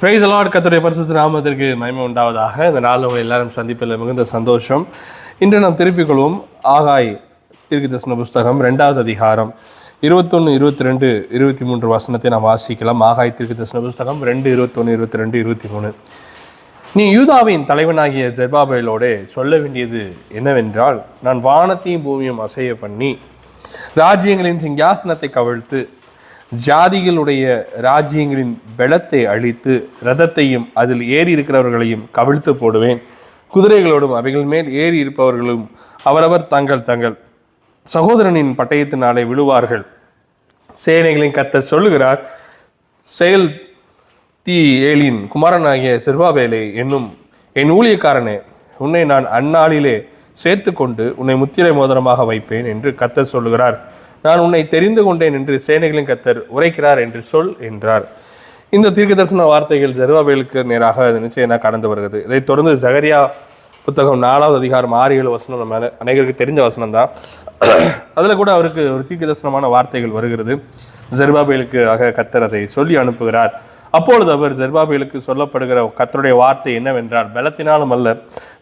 Praise the Lord. கர்த்தருடைய பரிசுத்த நாமத்திற்கு மகிமை உண்டாவதாக. இந்த நாளில் உங்களை எல்லாரும் சந்திப்பில் மிகுந்த சந்தோஷம். இன்று நாம் திருப்பிக் கொள்வோம் ஆகாய் தீர்க்கதரிசன புஸ்தகம் 2வது அதிகாரம் 21, 22, 23 வசனத்தை நாம் வாசிக்கலாம். ஆகாய் தீர்க்கதரிசன புஸ்தகம் 2, 21, 22, 23. நீ யூதாவின் தலைவனாகிய செருபாபேலோடே சொல்ல வேண்டியது என்னவென்றால், நான் வானத்தையும் பூமியும் அசைய பண்ணி ராஜ்யங்களின் சிங்காசனத்தை கவிழ்த்து ஜாதிகளுடைய ராஜ்யங்களின் பலத்தை அழித்து ரதத்தையும் அதில் ஏறி இருக்கிறவர்களையும் கவிழ்த்து போடுவேன். குதிரைகளோடும் அவைகள் மேல் ஏறி இருப்பவர்களும் அவரவர் தங்கள் தங்கள் சகோதரனின் பட்டயத்தினாலே விழுவார்கள். சேனைகளின் கர்த்தர் சொல்லுகிறார், செயல் தீ ஏலின் குமாரனாகிய செருபாபேலே என்னும் என் ஊழியக்காரனே, உன்னை நான் அந்நாளிலே சேர்த்து கொண்டு உன்னை முத்திரை மோதிரமாக வைப்பேன் என்று கர்த்தர் சொல்லுகிறார். நான் உன்னை தெரிந்து கொண்டேன் என்று சேனைகளின் கர்த்தர் உரைக்கிறார் என்று சொல் என்றார். இந்த தீர்க்கதரிசன வார்த்தைகள் செருபாபேலுக்கு நேராக நிச்சயம் கடந்து வருகிறது. இதைத் தொடர்ந்து சகரியா புத்தகம் 4வது அதிகாரம் 6-7 வசனம் நம்ம அனைவருக்கு தெரிஞ்ச வசனம் தான். அதில் கூட அவருக்கு ஒரு தீர்க்கதரிசனமான வார்த்தைகள் வருகிறது. செருபாபேலுக்கு கர்த்தர் அதை சொல்லி அனுப்புகிறார். அப்பொழுது அவர் செருபாபேலுக்கு சொல்லப்படுகிற கர்த்தருடைய வார்த்தை என்னவென்றால், பலத்தினாலும் அல்ல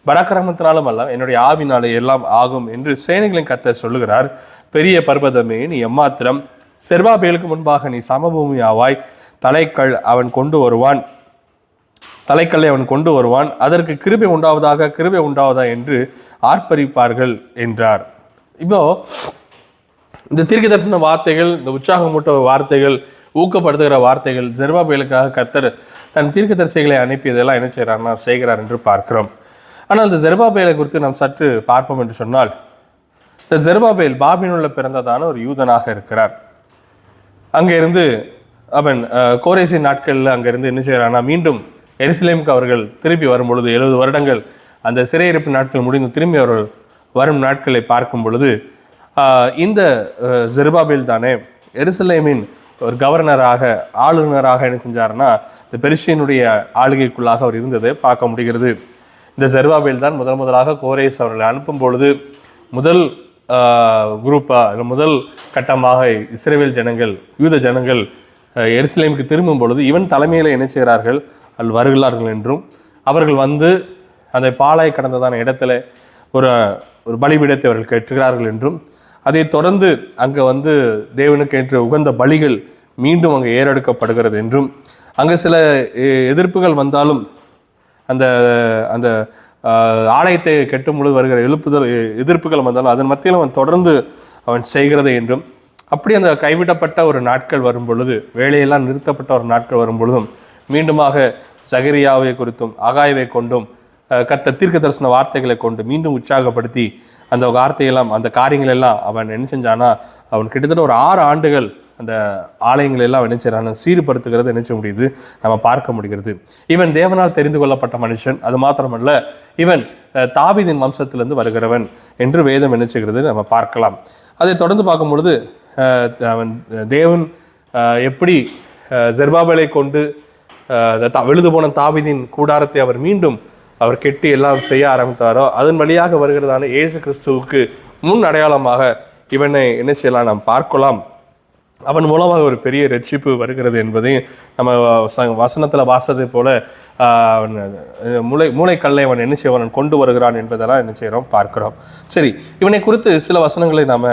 பராக்கிரமத்தினாலும் அல்ல, என்னுடைய ஆவினாலே எல்லாம் ஆகும் என்று சேனைகளின் கர்த்தர் சொல்லுகிறார். பெரிய பர்வதமே, நீ எம்மாத்திரம்? செருபாபேலுக்கு முன்பாக நீ சமபூமி ஆவாய். தலைக்கல்லை அவன் கொண்டு வருவான். அதற்கு கிருபை உண்டாவதா என்று ஆர்ப்பரிப்பார்கள் என்றார். இப்போ இந்த தீர்க்கதரிசன வார்த்தைகள், இந்த உற்சாகமூட்ட வார்த்தைகள், ஊக்கப்படுத்துகிற வார்த்தைகள், செருபாபேலுக்காக கர்த்தர் தன் தீர்க்கதரிசிகளை அனுப்பியதெல்லாம் என்ன செய்கிறார் என்று பார்க்கிறோம். ஆனால் இந்த செருபாபேலை குறித்து நாம் சற்று பார்ப்போம் என்று சொன்னால், இந்த செருபாபேல் பாபிலோனில் பிறந்ததான ஒரு யூதனாக இருக்கிறார். அங்கிருந்து அவன் கோரேசின் நாட்களில் அங்கிருந்து என்ன செய்கிறான்னா, மீண்டும் எருசலேமுக்கு அவர்கள் திருப்பி வரும் பொழுது 70 வருடங்கள் அந்த சிறையிருப்பு நாட்கள் முடிந்து திரும்பி அவர்கள் வரும் நாட்களை பார்க்கும் பொழுது இந்த செருபாபேல் தானே எருசலேமின் ஒரு கவர்னராக, ஆளுநராக என்ன செஞ்சாருன்னா, இந்த பெர்ஷியனுடைய ஆளுகைக்குள்ளாக அவர் இருந்ததை பார்க்க முடிகிறது. இந்த செருபாபேல் தான் முதலாக கோரேஸ் அவர்களை அனுப்பும் பொழுது முதல் முதல் கட்டமாக இஸ்ரவேல் ஜனங்கள், யூத ஜனங்கள் எருசலேமுக்கு திரும்பும் பொழுது இவன் தலைமையில் என்ன செய்கிறார்கள், அதில் வருகிறார்கள் என்றும், அவர்கள் வந்து அந்த பாலாய் கடந்ததான இடத்துல ஒரு பலிபீடத்தை அவர்கள் கட்டுகிறார்கள் என்றும், அதை தொடர்ந்து அங்கே வந்து தேவனுக்கு ஏற்ற உகந்த பலிகள் மீண்டும் அங்கே ஏறெடுக்கப்படுகிறது என்றும், அங்கே சில எதிர்ப்புகள் வந்தாலும் அந்த அந்த ஆலயத்தை கெட்டும் பொழுது வருகிற எதிர்ப்புகள் வந்தாலும் அதன் மத்தியில் அவன் தொடர்ந்து அவன் செய்கிறது என்றும், அப்படி அந்த கைவிடப்பட்ட ஒரு நாட்கள் வரும் பொழுது, வேலையெல்லாம் நிறுத்தப்பட்ட ஒரு நாட்கள் வரும் பொழுதும் மீண்டுமாக சகரியாவை குறித்தும் ஆகாயவை கொண்டும் கர்த்தர் தீர்க்கதரிசன வார்த்தைகளை கொண்டு மீண்டும் உற்சாகப்படுத்தி அந்த வார்த்தையெல்லாம், அந்த காரியங்கள் எல்லாம் அவன் என்ன செஞ்சானா, அவன் கிட்டத்தட்ட ஒரு 6 ஆண்டுகள் அந்த ஆலயங்கள் எல்லாம் என்ன செய்யறான சீர்படுத்துகிறது என்ன செய்ய முடியுது, நம்ம பார்க்க முடிகிறது. இவன் தேவனால் தெரிந்து கொள்ளப்பட்ட மனுஷன். அது மாத்திரமல்ல, இவன் தாவீதின் வம்சத்திலிருந்து வருகிறவன் என்று வேதம் என்ன செய்கிறது நம்ம பார்க்கலாம். அதை தொடர்ந்து பார்க்கும் பொழுது அவன் தேவன் எப்படி செருபாபேலை கொண்டு விழுது போன தாவீதின் கூடாரத்தை அவர் கெட்டி எல்லாம் செய்ய ஆரம்பித்தாரோ, அதன் வழியாக வருகிறதான இயேசு கிறிஸ்துவுக்கு முன் அடையாளமாக இவனை என்ன செய்யலாம் நாம் பார்க்கலாம். அவன் மூலமாக ஒரு பெரிய ரட்சிப்பு வருகிறது என்பதை நம்ம வசனத்தில் வாசத்தை போல அவன் மூளைக்கல்லை அவன் என்ன செய்வான் கொண்டு வருகிறான் என்பதெல்லாம் என்ன செய்கிறோம் பார்க்கிறோம். சரி, இவனை குறித்து சில வசனங்களை நாம்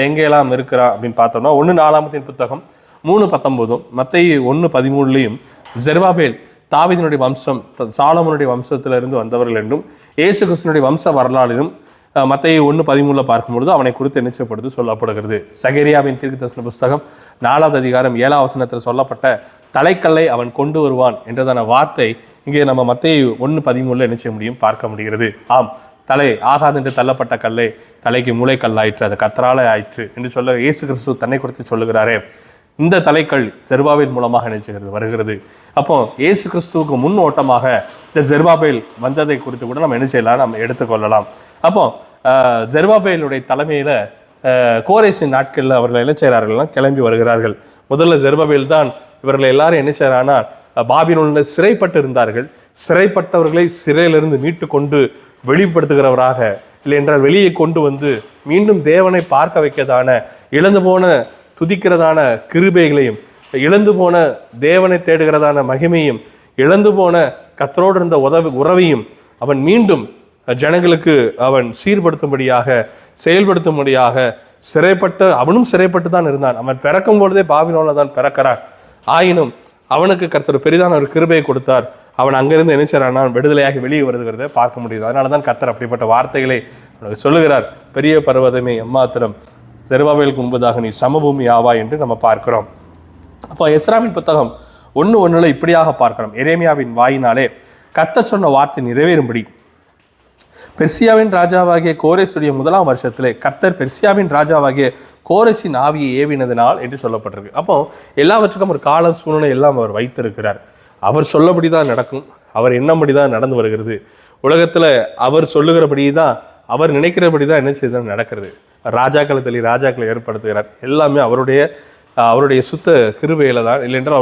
எங்கெல்லாம் இருக்கிறான் அப்படின்னு பார்த்தோம்னா, 1 நாளாகமத்தின் புத்தகம் 3:19, மத்தேயு 1:13 செருபாபேல் தாவீதினுடைய வம்சம், சாலமோனுடைய வம்சத்திலிருந்து வந்தவர்கள் என்றும், இயேசு கிறிஸ்துவினுடைய வம்ச வரலாறிலும் மத்தேயு 1:13 பார்க்கும்பொழுது அவனை குறித்து நிச்சயப்படுத்தி சொல்லப்படுகிறது. சகரியாவின் தீர்க்கதரிசன புஸ்தகம் 4வது அதிகாரம் 7ஆம் வசனத்தில் சொல்லப்பட்ட தலைக்கல்லை அவன் கொண்டு வருவான் என்றதான வார்த்தை இங்கே நம்ம மத்தேயு 1:13 என்ன செய்ய முடியும், பார்க்க முடிகிறது. ஆம், தலை ஆகாது என்று தள்ளப்பட்ட கல்லை தலைக்கு மூளைக்கல்லாயிற்று, அது கர்த்தரால ஆயிற்று என்று சொல்ல இயேசு கிறிஸ்து தன்னை குறித்து சொல்லுகிறாரே. இந்த தலைக்கல் செருபாபேல் மூலமாக நினைச்சுகிறது வருகிறது. அப்போ இயேசு கிறிஸ்துவுக்கு முன் ஓட்டமாக இந்த செருபாபேல் வந்ததை குறித்து கூட நம்ம என்ன செய்யலாம், நம்ம எடுத்துக்கொள்ளலாம். அப்போ செருபாபேலுடைய தலைமையில் கோரேசின் நாட்களில் அவர்கள் என்ன செய்கிறார்கள்னா கிளம்பி வருகிறார்கள். முதல்ல செருபாபேல் தான் இவர்கள் எல்லாரும் என்ன செய்கிறான்னா, பாபிலோனில் சிறைப்பட்டு இருந்தார்கள். சிறைப்பட்டவர்களை சிறையிலிருந்து மீட்டு கொண்டு வெளிப்படுத்துகிறவராக, இல்லை என்றால் வெளியே கொண்டு வந்து மீண்டும் தேவனை பார்க்க வைக்கதான, இழந்து போன துதிக்கிறதான கிருபைகளையும், இழந்து போன தேவனை தேடுகிறதான மகிமையும், இழந்து போன கர்த்தரோடு இருந்த உறவையும் அவன் மீண்டும் ஜனங்களுக்கு அவன் சீர்படுத்தும்படியாக செயல்படுத்தும்படியாக அவனும் சிறைப்பட்டு தான் இருந்தான். அவன் பிறக்கும் பொழுதே பாபிலோனில் தான் பிறக்கிறான். ஆயினும் அவனுக்கு கர்த்தர் பெரிதான ஒரு கிருபையை கொடுத்தார். அவன் அங்கிருந்து என்ன செய்றான், விடுதலையாகி வெளியே வருகிறத பார்க்க முடியுது. அதனால தான் கர்த்தர் அப்படிப்பட்ட வார்த்தைகளை சொல்லுகிறார். பெரிய பர்வதமே எம்மாத்திரம் செருபாபேலுக்கு முன்பதாக நீ சமபூமி ஆவா என்று நம்ம பார்க்கிறோம். அப்போ எஸ்ராவின் புத்தகம் 1:1 இப்படியாக பார்க்கிறோம். எரேமியாவின் வாயினாலே கர்த்தர் சொன்ன வார்த்தை நிறைவேறும்படி பெர்சியாவின் ராஜாவாகிய கோரேசுடைய 1ஆம் வருஷத்திலே கர்த்தர் பெர்சியாவின் ராஜாவாகிய கோரேசின் ஆவியை ஏவினதினால் என்று சொல்லப்பட்டிருக்கு. அப்போ எல்லாவற்றுக்கும் ஒரு கால சூழ்நிலை எல்லாம் அவர் வைத்திருக்கிறார். அவர் சொல்லபடி தான் நடக்கும். அவர் எண்ணபடி தான் நடந்து வருகிறது. உலகத்தில் அவர் சொல்லுகிறபடி தான், அவர் நினைக்கிறபடி தான் என்ன செய்தால் நடக்கிறது. ராஜாக்களை ஏற்படுத்துகிறார். எல்லாமே அவருடைய சுத்த கிருபையில தான், இல்லைன்றால்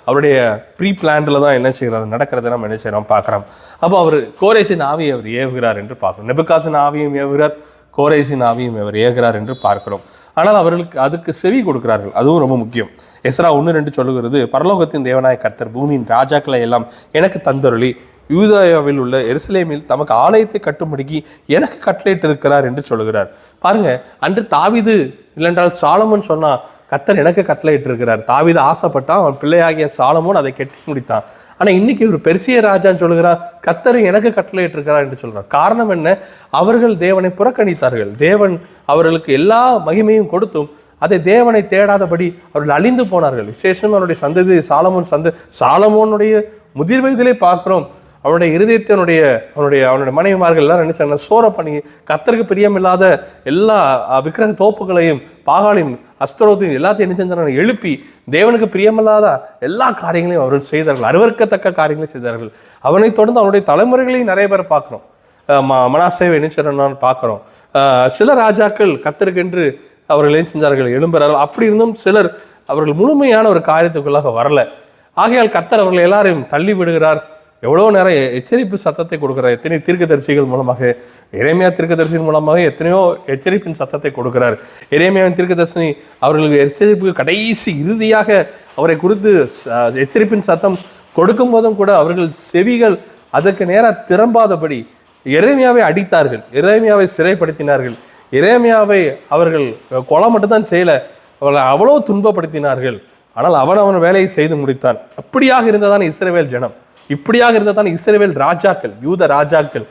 அவருடைய ப்ரீ பிளான்ல தான் என்ன செய்கிறார் நடக்கிறத நம்ம என்ன செய்யறோம் பார்க்குறோம். அப்போ அவர் கோரேசின் ஆவியை அவர் ஏவுகிறார் என்று பார்க்கிறோம். நெபுகாத்சின் ஆவியும் ஏவுகிறார், கோரேசின் ஆவியும் அவர் ஏவுகிறார் என்று பார்க்கிறோம். ஆனால் அவர்களுக்கு அதுக்கு செவி கொடுக்கிறார்கள். அதுவும் ரொம்ப முக்கியம். எஸ்ரா 1:2 சொல்லுகிறது, பரலோகத்தின் தேவனாய கர்த்தர் பூமியின் ராஜாக்களை எல்லாம் எனக்கு தந்தருளி யூதாயாவில் உள்ள எருசலேமில் தமக்கு ஆலயத்தை கட்டும்படிக்கு எனக்கு கட்டளையிட்டு இருக்கிறார் என்று சொல்லுகிறார். பாருங்க, அன்று தாவீது இல்லைன்றால் சாலமோன் சொன்னா கர்த்தர் எனக்கு கட்டளையிட்டு இருக்கிறார். தாவீது ஆசைப்பட்டான், அவன் பிள்ளையாகிய சாலமோன் அதை கட்டி முடித்தான். ஆனா இன்னைக்கு ஒரு பெர்சிய ராஜான்னு சொல்லுகிறார், கர்த்தர் எனக்கு கட்டளையிட்டு இருக்கிறார் என்று சொல்றார். காரணம் என்ன? அவர்கள் தேவனை புறக்கணித்தார்கள். தேவன் அவர்களுக்கு எல்லா மகிமையும் கொடுத்தும் அதை தேவனை தேடாதபடி அவர்கள் அழிந்து போனார்கள். விசேஷம் அவருடைய சந்ததி சாலமோனுடைய முதிர் வயதிலே பார்க்கிறோம். அவனுடைய இருதயத்தை அவனுடைய மனைவிமார்கள் எல்லாம் நினைச்சாங்க சோர பண்ணி கர்த்தருக்கு பிரியமில்லாத எல்லா விக்கிரக தோப்புகளையும் பாகாலின் அஸ்தரோத்தையும் எல்லாத்தையும் என்ன செஞ்சாங்க எழுப்பி தேவனுக்கு பிரியமில்லாத எல்லா காரியங்களையும் அவர்கள் செய்தார்கள். அருவருக்கத்தக்க காரியங்களை செய்தார்கள். அவனை தொடர்ந்து அவனுடைய தலைமுறைகளையும் நிறைய பேர் பார்க்கிறோம். மனாசேவை என்ன செய்யறான்னு பார்க்கிறோம். சில ராஜாக்கள் கர்த்தருக்கென்று அவர்கள் என்ன செஞ்சார்கள், எழும்புறார்கள். அப்படி இருந்தும் சிலர் அவர்கள் முழுமையான ஒரு காரியத்துக்குள்ளாக வரல. ஆகையால் கர்த்தர் அவர்கள் எல்லாரையும் தள்ளி விடுகிறார். எவ்வளோ நேரம் எச்சரிப்பு சத்தத்தை கொடுக்கிறார். எத்தனை தீர்க்கதரிசிகள் மூலமாக, எரேமியா தீர்க்கதரிசியின் மூலமாக எத்தனையோ எச்சரிப்பின் சத்தத்தை கொடுக்கிறார். எரேமியாவின் தீர்க்கதரிசி அவர்களுக்கு எச்சரிப்புக்கு கடைசி இறுதியாக அவரை குறித்து எச்சரிப்பின் சத்தம் கொடுக்கும் போதும் கூட அவர்கள் செவிகள் அதற்கு நேராக திரும்பாதபடி எரேமியாவை அடித்தார்கள், எரேமியாவை சிறைப்படுத்தினார்கள். எரேமியாவை அவர்கள் கொலை மட்டும்தான் செய்யல, அவர்கள் அவ்வளோ துன்பப்படுத்தினார்கள். ஆனால் அவன் வேலையை செய்து முடித்தான். அப்படியாக இருந்ததான இஸ்ரவேல் ஜனம், இப்படியாக இருந்ததான இஸ்ரவேல் ராஜாக்கள், யூத ராஜாக்கள்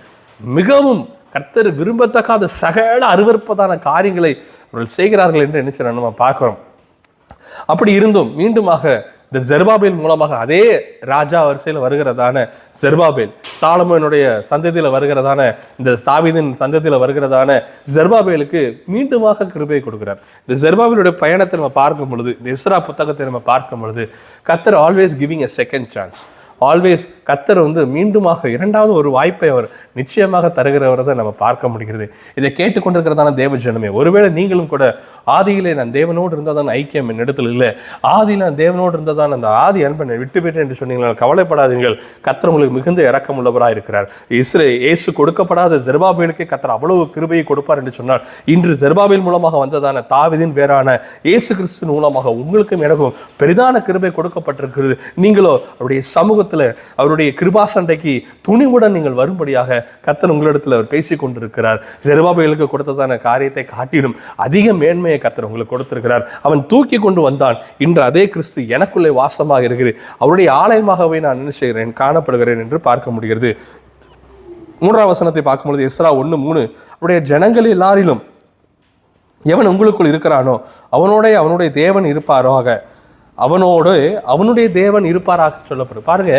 மிகவும் கர்த்தர் விரும்பத்தக்காத சகல அருவருப்பதான காரியங்களை அவர்கள் செய்கிறார்கள் என்று என்ன நம்ம பார்க்கிறோம். அப்படி இருந்தும் மீண்டுமாக இந்த செருபாபேல் மூலமாக அதே ராஜா வரிசையில் வருகிறதான செருபாபேல், சாலமோனுடைய சந்ததியில் வருகிறதான இந்த தாவீதின் சந்ததியில் வருகிறதான செருபாபேலுக்கு மீண்டுமாக கிருபையை கொடுக்கிறார். இந்த செருபாபேலுடைய பயணத்தை நம்ம பார்க்கும் பொழுது, இந்த எஸ்ரா புத்தகத்தை நம்ம பார்க்கும் பொழுது கர்த்தர் always giving a second chance. Always கர்த்தர் மீண்டுமாக இரண்டாவது ஒரு வாய்ப்பை அவர் நிச்சயமாக தருகிறவரை நம்ம பார்க்க முடிகிறது. இதை கேட்டுக்கொண்டிருக்கிறதான தேவ ஜனமே, ஒருவேளை நீங்களும் கூட ஆதியிலே நான் தேவனோடு இருந்ததான் ஐக்கியம் என் இடத்துல இல்லை, ஆதியில் நான் தேவனோடு இருந்ததான் அந்த ஆதி அன்பனை விட்டுவிட்டேன் என்று சொன்னீங்களா, கவலைப்படாதீர்கள். கர்த்தர் உங்களுக்கு மிகுந்த இரக்கம் உள்ளவராக இருக்கிறார். இயேசு கொடுக்கப்படாத செருபாபேலுக்கு கர்த்தர் அவ்வளவு கிருபையை கொடுப்பார் என்று சொன்னால், இன்று செருபாபேல் மூலமாக வந்ததான தாவீதின் வேறான இயேசு கிறிஸ்துவின் மூலமாக உங்களுக்கும் எனக்கும் பெரிதான கிருபை கொடுக்கப்பட்டிருக்கிறது. நீங்களோ அவருடைய சமூகத்தில் அவருடைய கிருபா சண்டைக்கு துணிவுடன் நீங்கள் வரும்படியாக கர்த்தர் உங்களிடத்தில் அவர் பேசிக் கொண்டிருக்கிறார். செருபாபேலுக்கு கொடுத்ததான காரியத்தை காட்டிலும் அதிக மேன்மையை கர்த்தர் உங்களுக்கு கொடுத்திருக்கிறார். அவன் தூக்கி கொண்டு வந்தான். இன்று அதே கிறிஸ்து எனக்குள்ளே வாசமாக இருக்கிறது, அவருடைய ஆலயமாகவே நான் என்ன செய்கிறேன், காணப்படுகிறேன் என்று பார்க்க முடிகிறது. 3ஆம் வசனத்தை பார்க்கும்பொழுது எஸ்ரா 1:3 அவருடைய ஜனங்கள் எல்லாரிலும் எவன் உங்களுக்குள் இருக்கிறானோ அவனுடைய தேவன் இருப்பாராக, அவனுடைய தேவன் இருப்பாராக சொல்லப்படும். பாருங்க,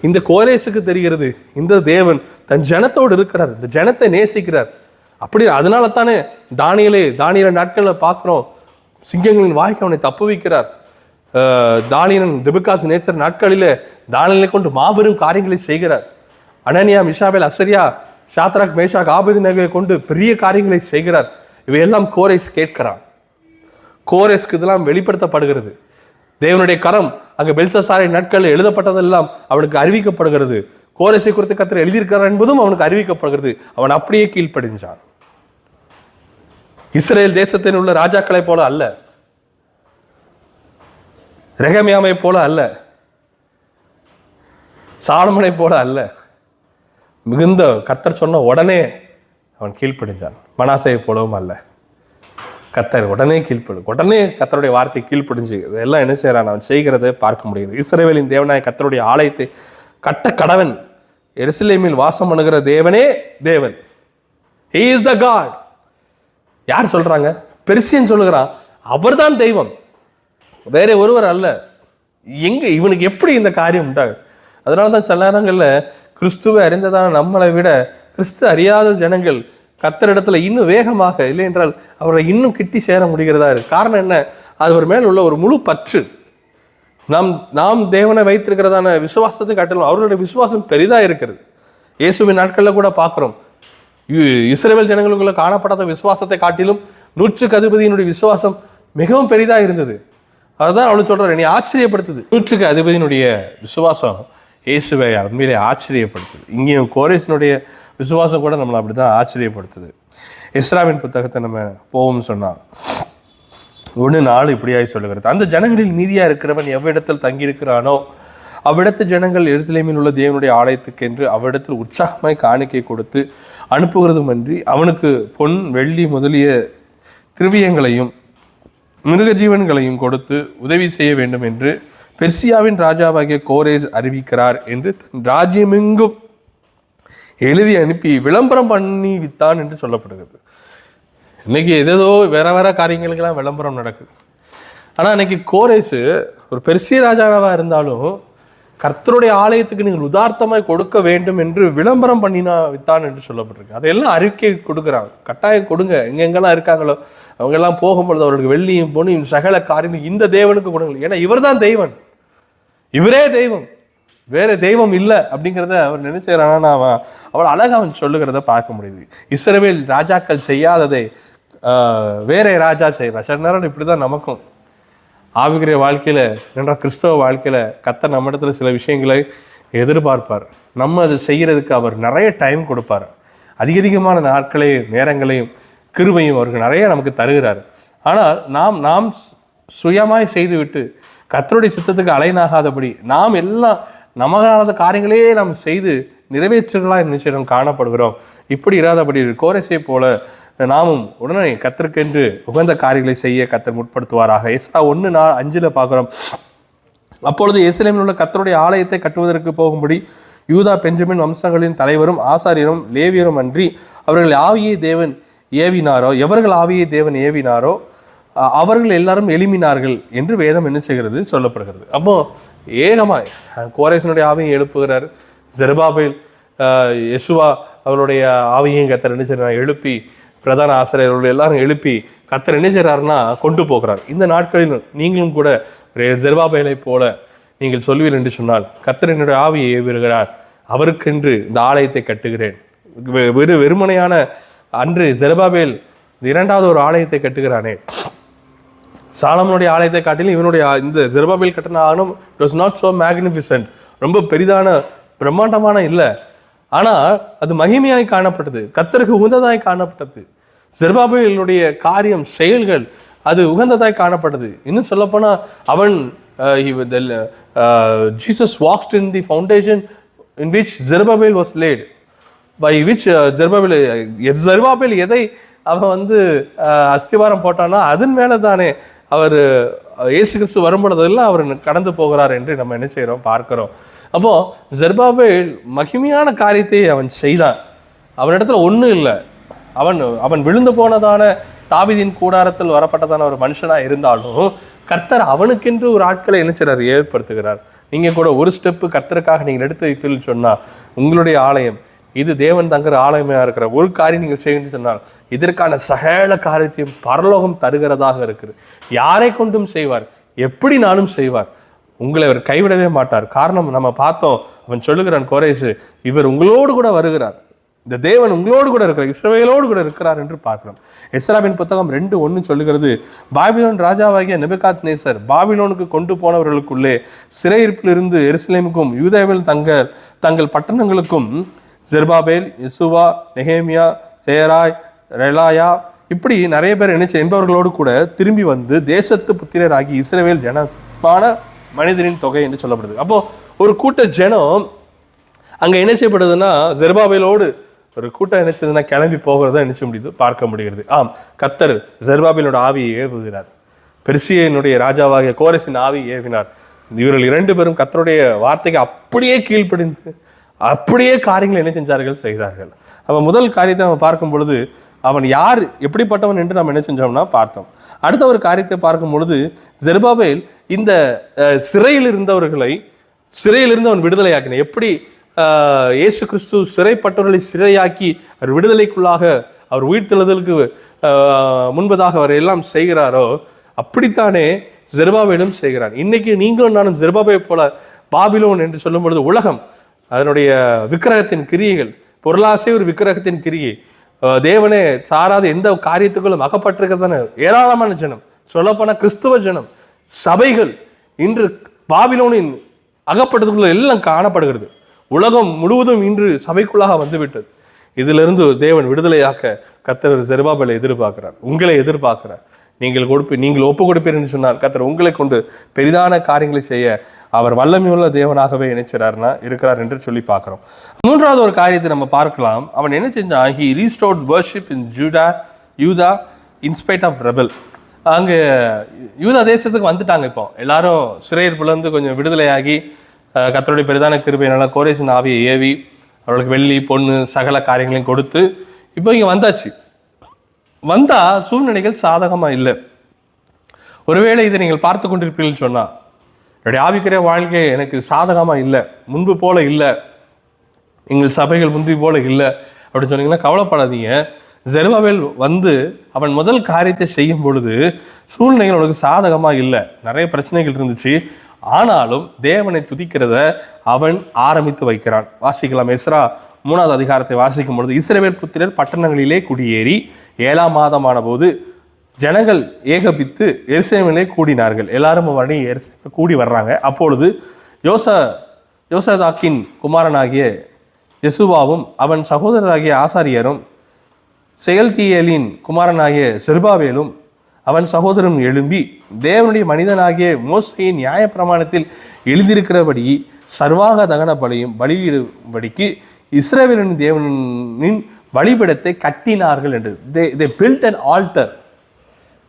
இந்த கோரேசுக்கு தெரிகிறது இந்த தேவன் தன் ஜனத்தோடு இருக்கிறார், இந்த ஜனத்தை நேசிக்கிறார். அப்படி அதனால தானே தானியேல் நாட்களில் பார்க்கிறோம், சிங்கங்களின் வாய்க்கு அவனை தப்பு வைக்கிறார். தானியேல் நேபுகாத்நேச்சர் நாட்களில் தானியேலை கொண்டு மாபெரும் காரியங்களை செய்கிறார். அனனியா, மிஷாபேல், அசரியா, ஷாத்ராக், மேஷாக், ஆபேத்நேகோவை கொண்டு பெரிய காரியங்களை செய்கிறார். இவையெல்லாம் கோரேஸ் கேட்கிறான். கோரேஸ்க்கு இதெல்லாம் வெளிப்படுத்தப்படுகிறது. தேவனுடைய கரம் அங்கு பெல்ஷாத்சாரின் நாட்களில் எழுதப்பட்டதெல்லாம் அவனுக்கு அறிவிக்கப்படுகிறது. கோரேசை குறித்து கர்த்தர் எழுதியிருக்கிறார் என்பதும் அவனுக்கு அறிவிக்கப்படுகிறது. அவன் அப்படியே கீழ்ப்படிஞ்சான். இஸ்ரேல் தேசத்தில் உள்ள ராஜாக்களை போல அல்ல, ரெகமியாமை போல அல்ல. சாலமனை போல அல்ல, மிகுந்த கர்த்தர் சொன்ன உடனே அவன் கீழ்ப்படிந்தான். மனாசையை போலவும் அல்ல, கர்த்தர் உடனே உடனே கர்த்தருடைய வார்த்தை கீழ்ப்படிஞ்சு இதெல்லாம் என்ன செய்யறான், அவன் செய்கிறத பார்க்க முடியுது. இஸ்ரவேலின் தேவனாய கர்த்தருடைய ஆலயத்தை கட்ட கடவன், எருசலேமில் வாசம் பண்ணுகிற தேவனே தேவன். He is the God. யார் சொல்றாங்க? பெர்சியன் சொல்லுகிறான், அவர்தான் தெய்வம், வேற ஒருவர் அல்ல. எங்க இவனுக்கு எப்படி இந்த காரியம் உண்டாகுது? அதனாலதான் சில நேரங்கள்ல கிறிஸ்துவை அறிந்ததான நம்மளை விட கிறிஸ்து அறியாத ஜனங்கள் கர்த்தரிடத்துல இன்னும் வேகமாக, இல்லை என்றால் அவரை இன்னும் கிட்டி சேர முடிகிறதா இருக்கு. காரணம் என்ன? அவர் மேல் உள்ள ஒரு முழு பற்று. நாம் தேவனை வைத்திருக்கிறதான விசுவாசத்தை காட்டிலும் அவர்களுடைய விசுவாசம் பெரிதா இருக்கிறது. இயேசுவின் நாட்கள்ல கூட பார்க்கிறோம், இஸ்ரவேல் ஜனங்களுக்குள்ள காணப்படாத விசுவாசத்தை காட்டிலும் 100க்கு அதிபதியினுடைய விசுவாசம் மிகவும் பெரிதா இருந்தது. அதுதான் அவளு சொல்றாரு, நீ ஆச்சரியப்படுத்துது. 100க்கு அதிபதியினுடைய விசுவாசம் இயேசுவை உண்மையிலே ஆச்சரியப்படுத்துது. இங்கேயும் கோரேசினுடைய விசுவாசம் கூட நம்மளை அப்படிதான் ஆச்சரியப்படுத்துது. எஸ்ராவின் புத்தகத்தை நம்ம போவோம்னு சொன்னா 1:4 இப்படியாய் சொல்லுகிறது, அந்த ஜனங்களில் மீதியா இருக்கிறவன் எவ்விடத்தில் தங்கியிருக்கிறானோ அவ்விடத்து ஜனங்கள் எருசலேமில் உள்ள தேவனுடைய ஆலயத்துக்கு என்று அவ்விடத்தில் உற்சாகமாய் காணிக்கை கொடுத்து அனுப்புகிறதுமன்றி அவனுக்கு பொன் வெள்ளி முதலிய திரவியங்களையும் மிருக ஜீவன்களையும் கொடுத்து உதவி செய்ய வேண்டும் என்று பெர்சியாவின் ராஜாவாகிய கோரேஸ் அறிவிக்கிறார் என்று தன் ராஜ்யமெங்கும் எழுதி அனுப்பி விளம்பரம் பண்ணி வித்தான் என்று சொல்லப்படுகிறது. இன்னைக்கு ஏதேதோ வேற காரியங்களுக்கெல்லாம் விளம்பரம் நடக்குது. ஆனால் இன்னைக்கு கோரேசு ஒரு பெர்சிய ராஜாவாக இருந்தாலும் கர்த்தருடைய ஆலயத்துக்கு நீங்கள் உதார்த்தமாய் கொடுக்க வேண்டும் என்று விளம்பரம் பண்ணினா வித்தான் என்று சொல்லப்பட்டிருக்கு. அதையெல்லாம் அறிக்கை கொடுக்குறாங்க, கட்டாயம் கொடுங்க, எங்கெங்கெல்லாம் இருக்காங்களோ அவங்கெல்லாம் போகும்பொழுது அவர்களுக்கு வெள்ளியும் பொண்ணும் சகல காரியம் இந்த தேவனுக்கு கொடுங்க. ஏன்னா இவர் தான் தெய்வன், இவரே தெய்வம், வேற தெய்வம் இல்லை அப்படிங்கிறத அவர் நினைச்சாரானா அவள் அழகாக அவன் சொல்லுகிறத பார்க்க முடியுது. இஸ்ரவேல் ராஜாக்கள் செய்யாததை வேற ராஜா செய்வார். சில நேரம் இப்படிதான் நமக்கும் ஆவிக்கிற வாழ்க்கையில, என்ற கிறிஸ்தவ வாழ்க்கையில கர்த்தர் நம்ம இடத்துல சில விஷயங்களை எதிர்பார்ப்பார். நம்ம அதை செய்யறதுக்கு அவர் நிறைய டைம் கொடுப்பார். அதிகமான நாட்களையும் நேரங்களையும் கிருபையும் அவருக்கு நிறைய நமக்கு தருகிறார். ஆனால் நாம் சுயமாய் செய்துவிட்டு கர்த்தருடைய சித்தத்துக்கு அலைனாகாதபடி நாம் எல்லாம் நமக்கான காரியங்களே நாம் செய்து நிறைவேற்றலாம் நிச்சயம் காணப்படுகிறோம். இப்படி இராதபடி கோரேசை போல நாமும் உடனே கர்த்தருக்கென்று உகந்த காரியங்களை செய்ய கர்த்தர் முற்படுத்துவாராக. எஸ்ரா 1:5 பார்க்கிறோம், அப்பொழுது எருசலேமில் உள்ள கர்த்தருடைய ஆலயத்தை கட்டுவதற்கு போகும்படி யூதா பெஞ்சமின் வம்சங்களின் தலைவரும் ஆசாரியரும் லேவியரும் அன்றி அவர்கள் ஆவியை தேவன் ஏவினாரோ எவர்கள் ஆவியை தேவன் ஏவினாரோ அவர்கள் எல்லாரும் எழுப்பினார்கள் என்று வேதம் என்ன செய்கிறது சொல்லப்படுகிறது. அப்போ ஏகமாய் கோரேசனுடைய ஆவியை எழுப்புகிறார். ஜெருபாபேல் யெசுவா அவருடைய ஆவியையும் கர்த்தர் என்ன செய்யறார் எழுப்பி, பிரதான ஆசிரியர்கள் எல்லாரும் எழுப்பி கர்த்தர் என்ன செய்யறாருன்னா கொண்டு போகிறார். இந்த நாட்களில் நீங்களும் கூட ஜெருபாபேலை போல நீங்கள் சொல்வீர்கள் என்று சொன்னால், கர்த்தர் என்னுடைய ஆவியை ஏவுகிறார், அவருக்கென்று இந்த ஆலயத்தை கட்டுகிறேன். வெறுமனையான அன்று ஜெருபாபேல் இரண்டாவது ஒரு ஆலயத்தை கட்டுகிறானே, சாலமனுடைய ஆலயத்தை காட்டிலும் இவனுடைய இந்த ஜெருபாபேல் கட்டின ஆலயம் வாஸ் நாட் சோ மேக்னிஃபிசன்ட், ரொம்ப பெரிதான பிரம்மாண்டமான இல்லை, ஆனால் அது மகிமையாய் காணப்பட்டது, கர்த்தருக்கு உகந்ததாய் காணப்பட்டது. ஜெருபாபேலுடைய காரியம் செயல்கள் அது உகந்ததாய் காணப்பட்டது. இன்னும் சொல்லப்போனா அவன் Jesus walked in the foundation in which Zerubbabel was laid, by which Zerubbabel எதை அவன் அஸ்திவாரம் போட்டானா அதன் மேலே தானே அவர் இயேசு கிறிஸ்து வரும்பொழுதெல்லாம் அவர் கடந்து போகிறார் என்று நம்ம என்ன செய்கிறோம் பார்க்கிறோம். அப்போ ஜெருபாபேல் மகிமையான காரியத்தை அவன் செய்தான். அவனிடத்துல ஒன்றும் இல்லை, அவன் விழுந்து போனதான தாவீதின் கூடாரத்தில் வரப்பட்டதான ஒரு மனுஷனா இருந்தாலும் கர்த்தர் அவனுக்கென்று ஒரு ஆட்களை என்ன செய்றார் ஏற்படுத்துகிறார். நீங்க கூட ஒரு ஸ்டெப்பு கர்த்தருக்காக நீங்கள் எடுத்து வைப்பீர்கள் சொன்னா, உங்களுடைய ஆலயம் இது தேவன் தங்குற ஆலயமாக இருக்கிற ஒரு காரியம் நீங்கள் செய்யணும்னு சொன்னால் இதற்கான சகல காரியத்தையும் பரலோகம் தருகிறதாக இருக்குது. யாரை கொண்டும் செய்வார், எப்படி நானும் செய்வார், உங்களை அவர் கைவிடவே மாட்டார். காரணம் நம்ம பார்த்தோம், அவன் சொல்லுகிறான் கோரேசு, இவர் உங்களோடு கூட வருகிறார், இந்த தேவன் உங்களோடு கூட இருக்கிறார், இஸ்ரவேலோடு கூட இருக்கிறார் என்று பார்க்கிறோம். எஸ்ராவின் புத்தகம் 2:1 சொல்லுகிறது, பாபிலோன் ராஜாவாகிய நேபுகாத்நேசர் பாபிலோனுக்கு கொண்டு போனவர்களுக்குள்ளே சிறையிருப்பிலிருந்து எருசலேமுக்கும் யூதேவில் தங்கள் பட்டணங்களுக்கும் ஜெருபாபேல், யெசுவா, நெகேமியா, சேராய், ரெலாயா இப்படி நிறைய பேர் நினைச்ச என்பவர்களோடு கூட திரும்பி வந்து தேசத்து புத்திரராகி இஸ்ரவேல் ஜனமான மனிதனின் தொகை என்று சொல்லப்படுது. அப்போ ஒரு கூட்ட ஜனம் அங்கே என்ன செய்யப்படுதுன்னா செருபாபேலோடு ஒரு கூட்டம் என்ன செய்யுதுன்னா கிளம்பி போகிறத நினைச்ச முடியுது, பார்க்க முடிகிறது. ஆம், கர்த்தர் செருபாபேலோட ஆவியை ஏவுகிறார். பெர்சியனுடைய ராஜாவாகிய கோரேசின் ஆவியை ஏவினார். இவர்கள் 2 பேரும் கர்த்தருடைய வார்த்தைக்கு அப்படியே கீழ்ப்படிந்து அப்படியே காரியங்களை என்ன செஞ்சார்கள், செய்தார்கள். அவன் முதல் காரியத்தை நம்ம பார்க்கும் பொழுது அவன் யார் எப்படிப்பட்டவன் என்று நம்ம என்ன செஞ்சோம்னா பார்த்தோம். அடுத்த ஒரு காரியத்தை பார்க்கும் பொழுது செருபாபேல் இந்த சிறையில் இருந்து அவன் விடுதலையாக்கின. எப்படி இயேசு கிறிஸ்து சிறைப்பட்டவர்களை சிறையாக்கி அவர் விடுதலைக்குள்ளாக அவர் உயிர்த்தெழுதலுக்கு முன்பதாக அவர் எல்லாம் செய்கிறாரோ அப்படித்தானே செருபாபேலும் செய்கிறான். இன்னைக்கு நீங்களும் நானும் செருபாபேல் போல பாபிலோன் என்று சொல்லும் பொழுது உலகம் அதனுடைய விக்கிரகத்தின் கிரியைகள், பொருளாசை ஒரு விக்கிரகத்தின் கிரியை, தேவனே சாராத எந்த காரியத்துக்குள்ளும் அகப்பட்டிருக்கிறதான ஏராளமான ஜனம், சொல்லப்போன கிறிஸ்துவ ஜனம், சபைகள் இன்று பாபிலோனின் அகப்பட்டதுக்குள்ள எல்லாம் காணப்படுகிறது. உலகம் முழுவதும் இன்று சபைக்குள்ளாக வந்துவிட்டது. இதிலிருந்து தேவன் விடுதலையாக்க கர்த்தர் செருபாபேலை எதிர்பார்க்கிறார், உங்களை எதிர்பார்க்கிறார். நீங்கள் ஒப்பு கொடுப்பீர் என்று சொன்னால் கர்த்தர் உங்களை கொண்டு பெரிதான காரியங்களை செய்ய அவர் வல்லமையுள்ள தேவனாகவே இருக்கிறார் என்று சொல்லி பார்க்கிறோம். 3வது ஒரு காரியத்தை நம்ம பார்க்கலாம். அவன் என்ன செஞ்சான்? he restored worship in யூதா in spite of rebel. அங்கே யூதா தேசத்துக்கு வந்துட்டாங்க. இப்போ எல்லாரும் சிறையிருப்புலேருந்து கொஞ்சம் விடுதலையாகி கர்த்தருடைய பெரிதான கிருபையினால கோரேசின் ஆவியை ஏவி அவர்களுக்கு வெள்ளி பொண்ணு சகல காரியங்களையும் கொடுத்து இப்போ இங்கே வந்தாச்சு. வந்தா சூழ்நிலைகள் சாதகமா இல்லை. ஒருவேளை இதை நீங்கள் பார்த்து கொண்டிருப்பீர்கள் சொன்னா, என்னுடைய ஆவிக்கிற வாழ்க்கை எனக்கு சாதகமா இல்லை, முன்பு போல இல்லை, எங்கள் சபைகள் முன்பு போல இல்லை அப்படின்னு சொன்னீங்கன்னா கவலைப்படாதீங்க. செருபாபேல் வந்து அவன் முதல் காரியத்தை செய்யும் பொழுது சூழ்நிலைகள் உனக்கு சாதகமா இல்லை, நிறைய பிரச்சனைகள் இருந்துச்சு. ஆனாலும் தேவனை துதிக்கிறத அவன் ஆரம்பித்து வைக்கிறான். வாசிக்கலாம். எஸ்ரா 3வது அதிகாரத்தை வாசிக்கும் பொழுது, இஸ்ரவேல் புத்திரர் பட்டணங்களிலே குடியேறி 7ஆம் மாதமான போது ஜனங்கள் ஏகபித்து எருசலேமிலே கூடினார்கள். எல்லாரும் கூடி வர்றாங்க. அப்பொழுது யோசதாக்கின் குமாரனாகிய யெசுவாவும் அவன் சகோதரராகிய ஆசாரியரும் செயல்தியேலின் குமாரனாகிய செருபாபேலும் அவன் சகோதரன் எழும்பி தேவனுடைய மனிதனாகிய மோசேயின் நியாய பிரமாணத்தில் எழுதியிருக்கிறபடி சர்வாக தகன பலியும் பலியிடும்படிக்கு இஸ்ரவேலின் தேவனின் பலிபீடத்தை கட்டினார்கள் என்று. they built an altar.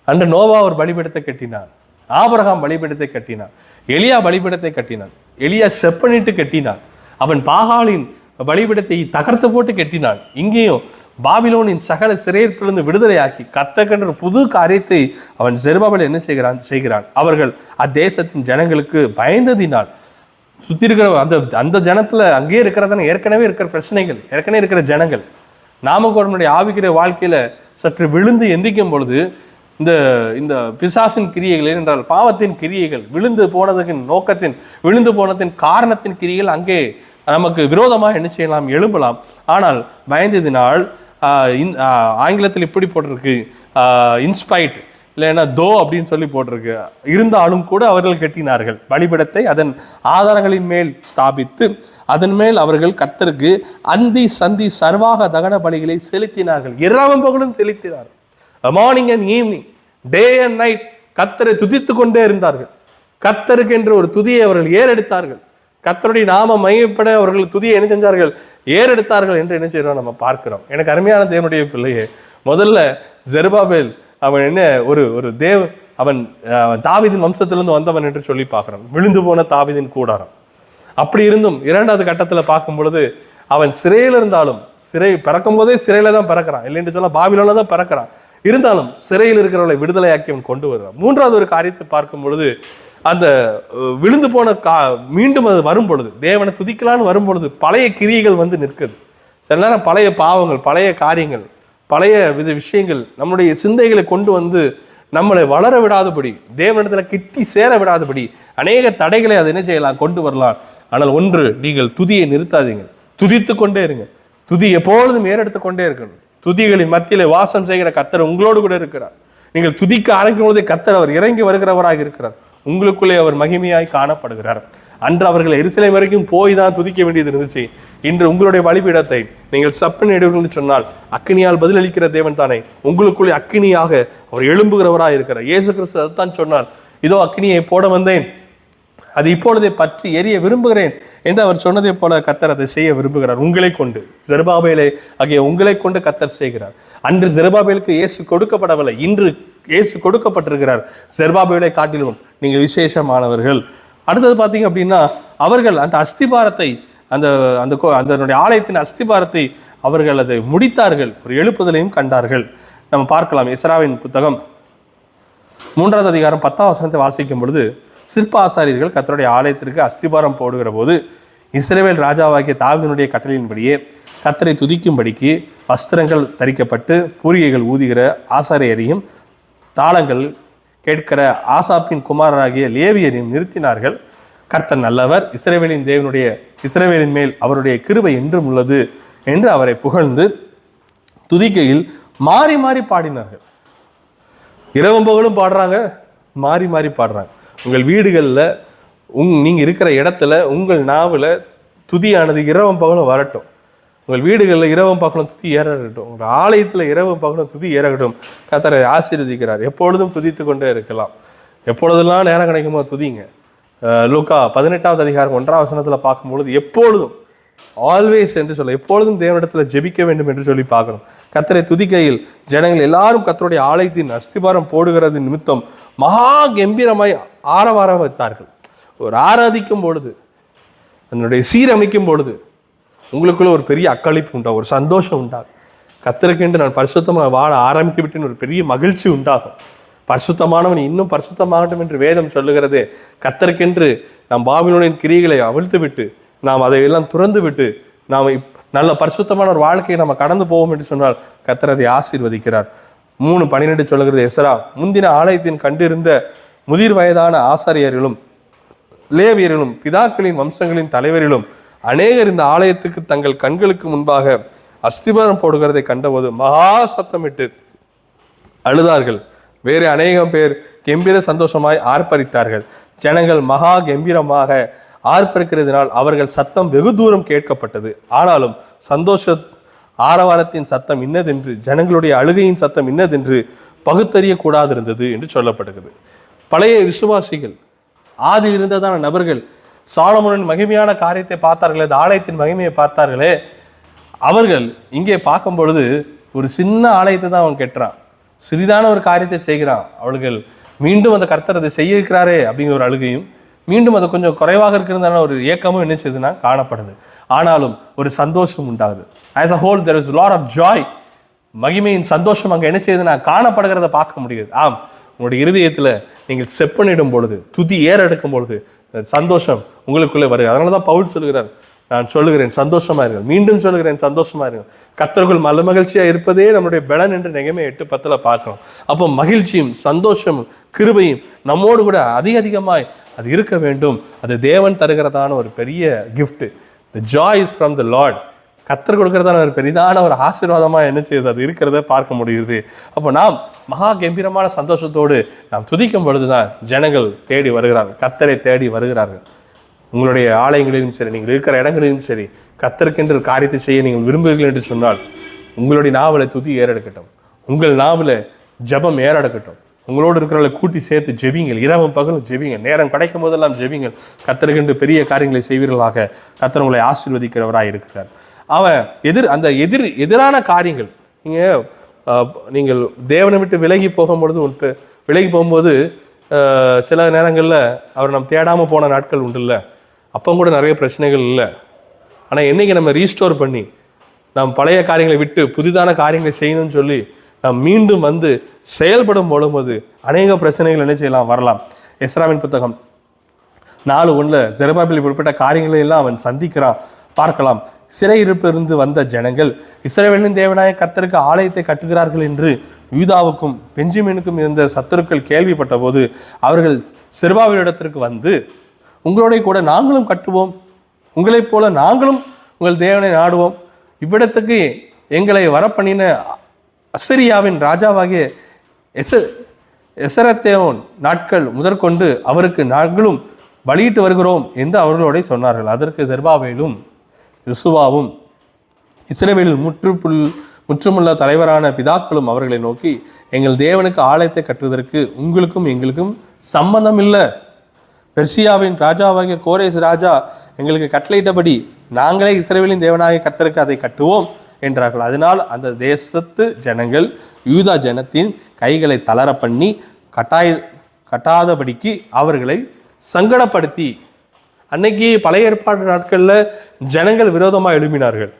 அன்று நோவா ஒரு பலிபீடத்தை கட்டினான், ஆபிரகாம் பலிபீடத்தை கட்டினான், எலியா பலிபீடத்தை கட்டினான், எலியா செப்பனிட்டு கட்டினான், அவன் பாகாலின் பலிபீடத்தை தகர்த்து போட்டு கட்டினான். இங்கேயும் பாபிலோனின் சகல சிறையிலிருந்து விடுதலையாக்கி கர்த்தர் புது காரியத்தை அவன் செருபாபேல் என்ன செய்கிறான். அவர்கள் அத்தேசத்தின் ஜனங்களுக்கு பயந்ததினால் சுற்றி இருக்கிற அந்த ஜனத்துல அங்கேயே இருக்கிறதான ஏற்கனவே இருக்கிற பிரச்சனைகள், ஏற்கனவே இருக்கிற ஜனங்கள், நாம நம்முடைய ஆவிக்கிற வாழ்க்கையில சற்று விழுந்து எந்திக்கும் பொழுது இந்த பிசாசின் கிரியைகள் என்றால் பாவத்தின் கிரியைகள், விழுந்து போனதின் காரணத்தின் கிரியைகள் அங்கே நமக்கு விரோதமாக என்ன செய்யலாம், எழும்பலாம். ஆனால் பயந்ததினால் ஆங்கிலத்தில் இப்படி போட்டிருக்கு, இன்ஸ்பைட் இல்லைன்னா தோ அப்படின்னு சொல்லி போட்டிருக்கு. இருந்தாலும் கூட அவர்கள் கட்டினார்கள் பலிபீடத்தை, அதன் ஆதாரங்களின் மேல் ஸ்தாபித்து அதன் மேல் அவர்கள் கர்த்தருக்கு அந்தி சந்தி சர்வாக தகன பலிகளை செலுத்தினார்கள். இரவும் பகலும் செலுத்தினார்கள். Morning and evening, day and night கர்த்தரை துதித்து கொண்டே இருந்தார்கள். கர்த்தருக்கு என்று ஒரு துதியை அவர்கள் ஏறெடுத்தார்கள். கர்த்தருடைய நாம மையப்பட அவர்கள் துதியை என்ன செஞ்சார்கள், ஏறெடுத்தார்கள் என்று என்ன செய்யறோம் நம்ம பார்க்கிறோம். எனக்கு அருமையான தேவனுடைய பிள்ளையே, முதல்ல செருபாபேல் அவன் என்ன ஒரு அவன் தாவீதின் வம்சத்திலிருந்து வந்தவன் என்று சொல்லி பார்க்கிறான். விழுந்து போன தாவீதின் கூடாரம். அப்படி இருந்தும் 2வது கட்டத்தில் பார்க்கும் பொழுது அவன் சிறையில் இருந்தாலும், பிறக்கும் போதே சிறையில தான் பிறக்கிறான், இல்லைன்னு சொல்ல பாபிலோன்ல தான் பிறக்கிறான். இருந்தாலும் சிறையில் இருக்கிறவர்களை விடுதலையாக்கி அவன் கொண்டு வருவான். 3வது ஒரு காரியத்தை பார்க்கும் பொழுது அந்த விழுந்து போன மீண்டும் அது வரும் பொழுது, தேவனை துதிக்கலான்னு வரும் பொழுது பழைய கிரியைகள் வந்து நிற்குது. சில நேரம் பழைய பாவங்கள், பழைய காரியங்கள், பழைய விஷயங்கள் நம்முடைய சிந்தைகளை கொண்டு வந்து நம்மளை வளர விடாதபடி, தேவனிடத்துல கிட்டி சேர விடாதபடி அநேக தடைகளை அது என்ன செய்யலாம், கொண்டு வரலாம். ஆனால் ஒன்று, நீங்கள் துதியை நிறுத்தாதீங்க, துதித்து கொண்டே இருங்க. துதி எப்பொழுதும் ஏறெடுத்து கொண்டே இருக்கணும். துதிகளின் மத்தியிலே வாசம் செய்கிற கர்த்தர் உங்களோடு கூட இருக்கிறார். நீங்கள் துதிக்க ஆரம்பிக்கும் பொழுதே கர்த்தர் அவர் இறங்கி வருகிறவராக இருக்கிறார். உங்களுக்குள்ளே அவர் மகிமையாய் காணப்படுகிறார். அன்று அவர்கள் எருசலேம் வரைக்கும் போய் தான் துதிக்க வேண்டியது இருந்துச்சு. இன்று உங்களுடைய பலிபீடத்தை நீங்கள் சப்பன் எடுவீர்கள் சொன்னால் அக்கினியால் பதிலளிக்கிற தேவன் தானே உங்களுக்குள்ளே அக்கினியாக அவர் எழும்புகிறவராக இருக்கிறார். இயேசு கிறிஸ்து அதைத்தான் சொன்னார், இதோ அக்கினியை போட வந்தேன், அது இப்பொழுதே பற்றி எரிய விரும்புகிறேன் என்று அவர் சொன்னதை போல கர்த்தர் அதை செய்ய விரும்புகிறார். உங்களை கொண்டு, செருபாபேலை ஆகிய உங்களை கொண்டு கர்த்தர் செய்கிறார். அன்று செருபாபேலுக்கு இயேசு கொடுக்கப்படவில்லை, இன்று இயேசு கொடுக்கப்பட்டிருக்கிறார். செருபாபேலை காட்டிலும் நீங்கள் விசேஷமானவர்கள். அடுத்தது பார்த்தீங்க அப்படின்னா, அவர்கள் அந்த அஸ்திபாரத்தை, அதனுடைய ஆலயத்தின் அஸ்திபாரத்தை அவர்கள் அதை முடித்தார்கள், ஒரு எழுப்புதலையும் கண்டார்கள். நம்ம பார்க்கலாம். எஸ்ராவின் புத்தகம் 3வது அதிகாரம் 10ஆம் வசனத்தை வாசிக்கும் பொழுது, சிற்ப ஆசாரியர்கள் கர்த்தருடைய ஆலயத்திற்கு அஸ்திபாரம் போடுகிற போது இஸ்ரவேல் ராஜாவாகிய தாவீதினுடைய கட்டளையின்படியே கர்த்தரை துதிக்கும்படிக்கு வஸ்திரங்கள் தரிக்கப்பட்டு பூரிகைகள் ஊதுகிற ஆசாரியரையும் தாளங்கள் கேட்கிற ஆசாப்பின் குமாரராகிய லேவியரையும் நிறுத்தினார்கள். கர்த்தர் நல்லவர், இஸ்ரவேலின் மேல் அவருடைய கிருபை என்றும் உள்ளது என்று அவரை புகழ்ந்து துதிக்கையில் மாறி மாறி பாடினார்கள். இரவும் பகலும் பாடுறாங்க, மாறி மாறி பாடுறாங்க. உங்கள் வீடுகளில் நீங்கள் இருக்கிற இடத்துல உங்கள் நாவில் துதியானது இரவும் பகலும் வரட்டும். உங்கள் வீடுகளில் இரவும் பகலும் துதி ஏறட்டும். உங்கள் ஆலயத்தில் இரவும் பகலும் துதி ஏறட்டும். கர்த்தரை ஆசீர்வதிக்கிறார். எப்பொழுதும் துதித்து கொண்டே இருக்கலாம். எப்பொழுதெல்லாம் நேரம் கிடைக்குமோ துதிங்க. லூக்கா 18வது அதிகாரம் 1ஆம் வசனத்தில் பார்க்கும்பொழுது எப்பொழுதும், ஆல்வேஸ் என்று சொல்ல, எப்பொழுதும் தேவனிடத்தில் ஜெபிக்க வேண்டும் என்று சொல்லி பார்க்கணும். கர்த்தரை துதிக்கையில் ஜனங்கள் எல்லாரும் கர்த்தருடைய ஆலயத்தின் அஸ்திபாரம் போடுகிறது நிமித்தம் மகா கம்பீரமாய் ஆரவாரம் வைத்தார்கள். ஒரு ஆராதிக்கும் பொழுது, அதனுடைய சீரமைக்கும் பொழுது உங்களுக்குள்ள ஒரு பெரிய அக்களிப்பு உண்டாகும், ஒரு சந்தோஷம் உண்டாகும். கர்த்தருக்கென்று நான் பரிசுத்தமாக வாழ ஆரம்பித்து விட்டேன்னு ஒரு பெரிய மகிழ்ச்சி உண்டாகும். பரிசுத்தமானவன் இன்னும் பரிசுத்தமாகட்டும் என்று வேதம் சொல்லுகிறது. கர்த்தருக்கென்று நாம் பாபிலோனின் கிரியைகளை அவிழ்த்து விட்டு, நாம் அதையெல்லாம் துறந்து விட்டு நாம் நல்ல பரிசுத்தமான ஒரு வாழ்க்கையை நம்ம கடந்து போவோம் என்று சொன்னால் கர்த்தர் அதை ஆசீர்வதிக்கிறார். 3:12 சொல்லுகிறது, எஸ்ரா முந்தின ஆலயத்தின் கண்டிருந்த முதிர் வயதான ஆசாரியர்களும் லேவியர்களும் பிதாக்களின் வம்சங்களின் தலைவர்களும் அநேகர் இந்த ஆலயத்துக்கு தங்கள் கண்களுக்கு முன்பாக அஸ்திபாரம் போடுகிறதை கண்டபோது மகா சத்தமிட்டு அழுதார்கள். வேறு அநேகம் பேர் கம்பீர சந்தோஷமாய் ஆர்ப்பரித்தார்கள். ஜனங்கள் மகா கம்பீரமாக ஆர்ப்பரிக்கிறதுனால் அவர்கள் சத்தம் வெகு தூரம் கேட்கப்பட்டது. ஆனாலும் சந்தோஷ ஆரவாரத்தின் சத்தம் இன்னதென்று, ஜனங்களுடைய அழுகையின் சத்தம் இன்னதென்று பகுத்தறிய கூடாது இருந்தது என்று சொல்லப்படுகிறது. பழைய விசுவாசிகள், ஆதி இருந்ததான நபர்கள் சாலமோனின் மகிமையான காரியத்தை பார்த்தார்களே, இந்த ஆலயத்தின் மகிமையை பார்த்தார்களே, அவர்கள் இங்கே பார்க்கும் பொழுது ஒரு சின்ன ஆலயத்தை தான் அவன் கெட்டுறான், சிறிதான ஒரு காரியத்தை செய்கிறான். அவர்கள் மீண்டும் அந்த கர்த்தர் அதை செய்ய இருக்கிறாரே அப்படிங்கிற ஒரு அழுகையும், மீண்டும் அது கொஞ்சம் குறைவாக இருக்கிறதான ஒரு ஏக்கமும் என்ன செய்யுதுன்னா காணப்படுது. ஆனாலும் ஒரு சந்தோஷம் உண்டாகுது. As a whole there is a lot of joy. மகிமையின் சந்தோஷம் அங்கே என்ன செய்யுதுன்னா காணப்படுகிறத பார்க்க முடியுது. ஆம், உங்களுடைய இருதயத்தில் நீங்கள் செப்பனிடும் பொழுது, துதி ஏறெடுக்கும் பொழுது சந்தோஷம் உங்களுக்குள்ளே வருது. அதனால தான் பவுல் சொல்லுகிறார், நான் சொல்லுகிறேன் சந்தோஷமா இருங்கள், மீண்டும் சொல்லுகிறேன் சந்தோஷமா இருங்கள், கர்த்தருக்குள் மகிழ்ச்சியா இருப்பதே நம்முடைய பலன் என்று நெகமே 8:10 பார்க்கிறோம். அப்போ மகிழ்ச்சியும் சந்தோஷமும் கிருபையும் நம்மோடு கூட அதிகமாய் அது இருக்க வேண்டும். அது தேவன் தருகிறதான ஒரு பெரிய gift. The Joy is from the Lord. கர்த்தர் கொடுக்கிறதான ஒரு பெரிதான ஒரு ஆசீர்வாதமா என்ன செய்யுது, அது இருக்கிறத பார்க்க முடியுது. அப்போ நாம் மகா கம்பீரமான சந்தோஷத்தோடு நாம் துதிக்கும் பொழுதுதான் ஜனங்கள் தேடி வருகிறார்கள், கர்த்தரை தேடி வருகிறார்கள். உங்களுடைய ஆலயங்களிலும் சரி, நீங்கள் இருக்கிற இடங்களிலும் சரி, கர்த்தருக்கென்று ஒரு காரியத்தை செய்ய நீங்கள் விரும்புகிறீர்கள் என்று சொன்னால் உங்களுடைய நாவலை துதி ஏறெடுக்கட்டும், உங்கள் நாவலை ஜபம் ஏறெடுக்கட்டும். உங்களோடு இருக்கிறவங்களை கூட்டி சேர்த்து ஜெபிங்கள், இரவும் பகலும் ஜெபிங்கள், நேரம் கிடைக்கும் போதெல்லாம் ஜெபிங்கள். கர்த்தருக்கென்று பெரிய காரியங்களை செய்வீர்களாக கர்த்தர் உங்களை ஆசீர்வதிக்கிறவராக இருக்கிறார். அவன் எதிரான காரியங்கள், நீங்கள் தேவனை விட்டு விலகி போகும்போது சில நேரங்களில் அவர் நம்ம தேடாமல் போன நாட்கள் உண்டு இல்லை, அப்போ கூட நிறைய பிரச்சனைகள் இல்லை. ஆனால் என்னைக்கு நம்ம ரீஸ்டோர் பண்ணி நாம் பழைய காரியங்களை விட்டு புதிதான காரியங்களை செய்யணும்னு சொல்லி நாம் மீண்டும் வந்து செயல்படும் பொழுது அநேக பிரச்சனைகள் என்ன செய்யலாம், வரலாம். எஸ்ராவின் புத்தகம் 4:1 செருபாபேல் குறிப்பிட்ட காரியங்களை எல்லாம் அவன் சந்திக்கிறான், பார்க்கலாம். சிறையிருப்பிலிருந்து வந்த ஜனங்கள் இஸ்ரவேலின் தேவனாய கர்த்தருக்கு ஆலயத்தை கட்டுகிறார்கள் என்று யூதாவுக்கும் பெஞ்சமினுக்கும் இருந்த சத்துருக்கள் கேள்விப்பட்ட போது அவர்கள் செருபாபேலிடத்திற்கு வந்து, உங்களோட கூட நாங்களும் கட்டுவோம், உங்களைப் போல நாங்களும் உங்கள் தேவனை நாடுவோம், இவ்விடத்துக்கு எங்களை வரப்பண்ணின அசரியாவின் ராஜாவாகிய எசரத்தேவோன் நாட்கள் முதற்கொண்டு அவருக்கு நாங்களும் பலியிட்டு வருகிறோம் என்று அவர்களோட சொன்னார்கள். அதற்கு செருபாபேலும் யோசுவாவும் இஸ்ரவேலில் முற்றுமுள்ள தலைவரான பிதாக்களும் அவர்களை நோக்கி, எங்கள் தேவனுக்கு ஆலயத்தை கட்டுவதற்கு உங்களுக்கும் எங்களுக்கும் சம்மந்தம் இல்லை. பெர்சியாவின் ராஜாவாகிய கோரேஸ் ராஜா எங்களுக்கு கட்டளையிட்டபடி நாங்களே இஸ்ரவேலின் தேவனாகிய கர்த்தருக்கு அதை கட்டுவோம் என்றார்கள். அதனால் அந்த தேசத்து ஜனங்கள் யூதா ஜனத்தின் கைகளை தளர பண்ணி கட்டாதபடிக்கு அவர்களை சங்கடப்படுத்தி, அன்னைக்கு பழைய ஏற்பாடு நாட்களில் ஜனங்கள் விரோதமாக எழுப்பினார்கள்.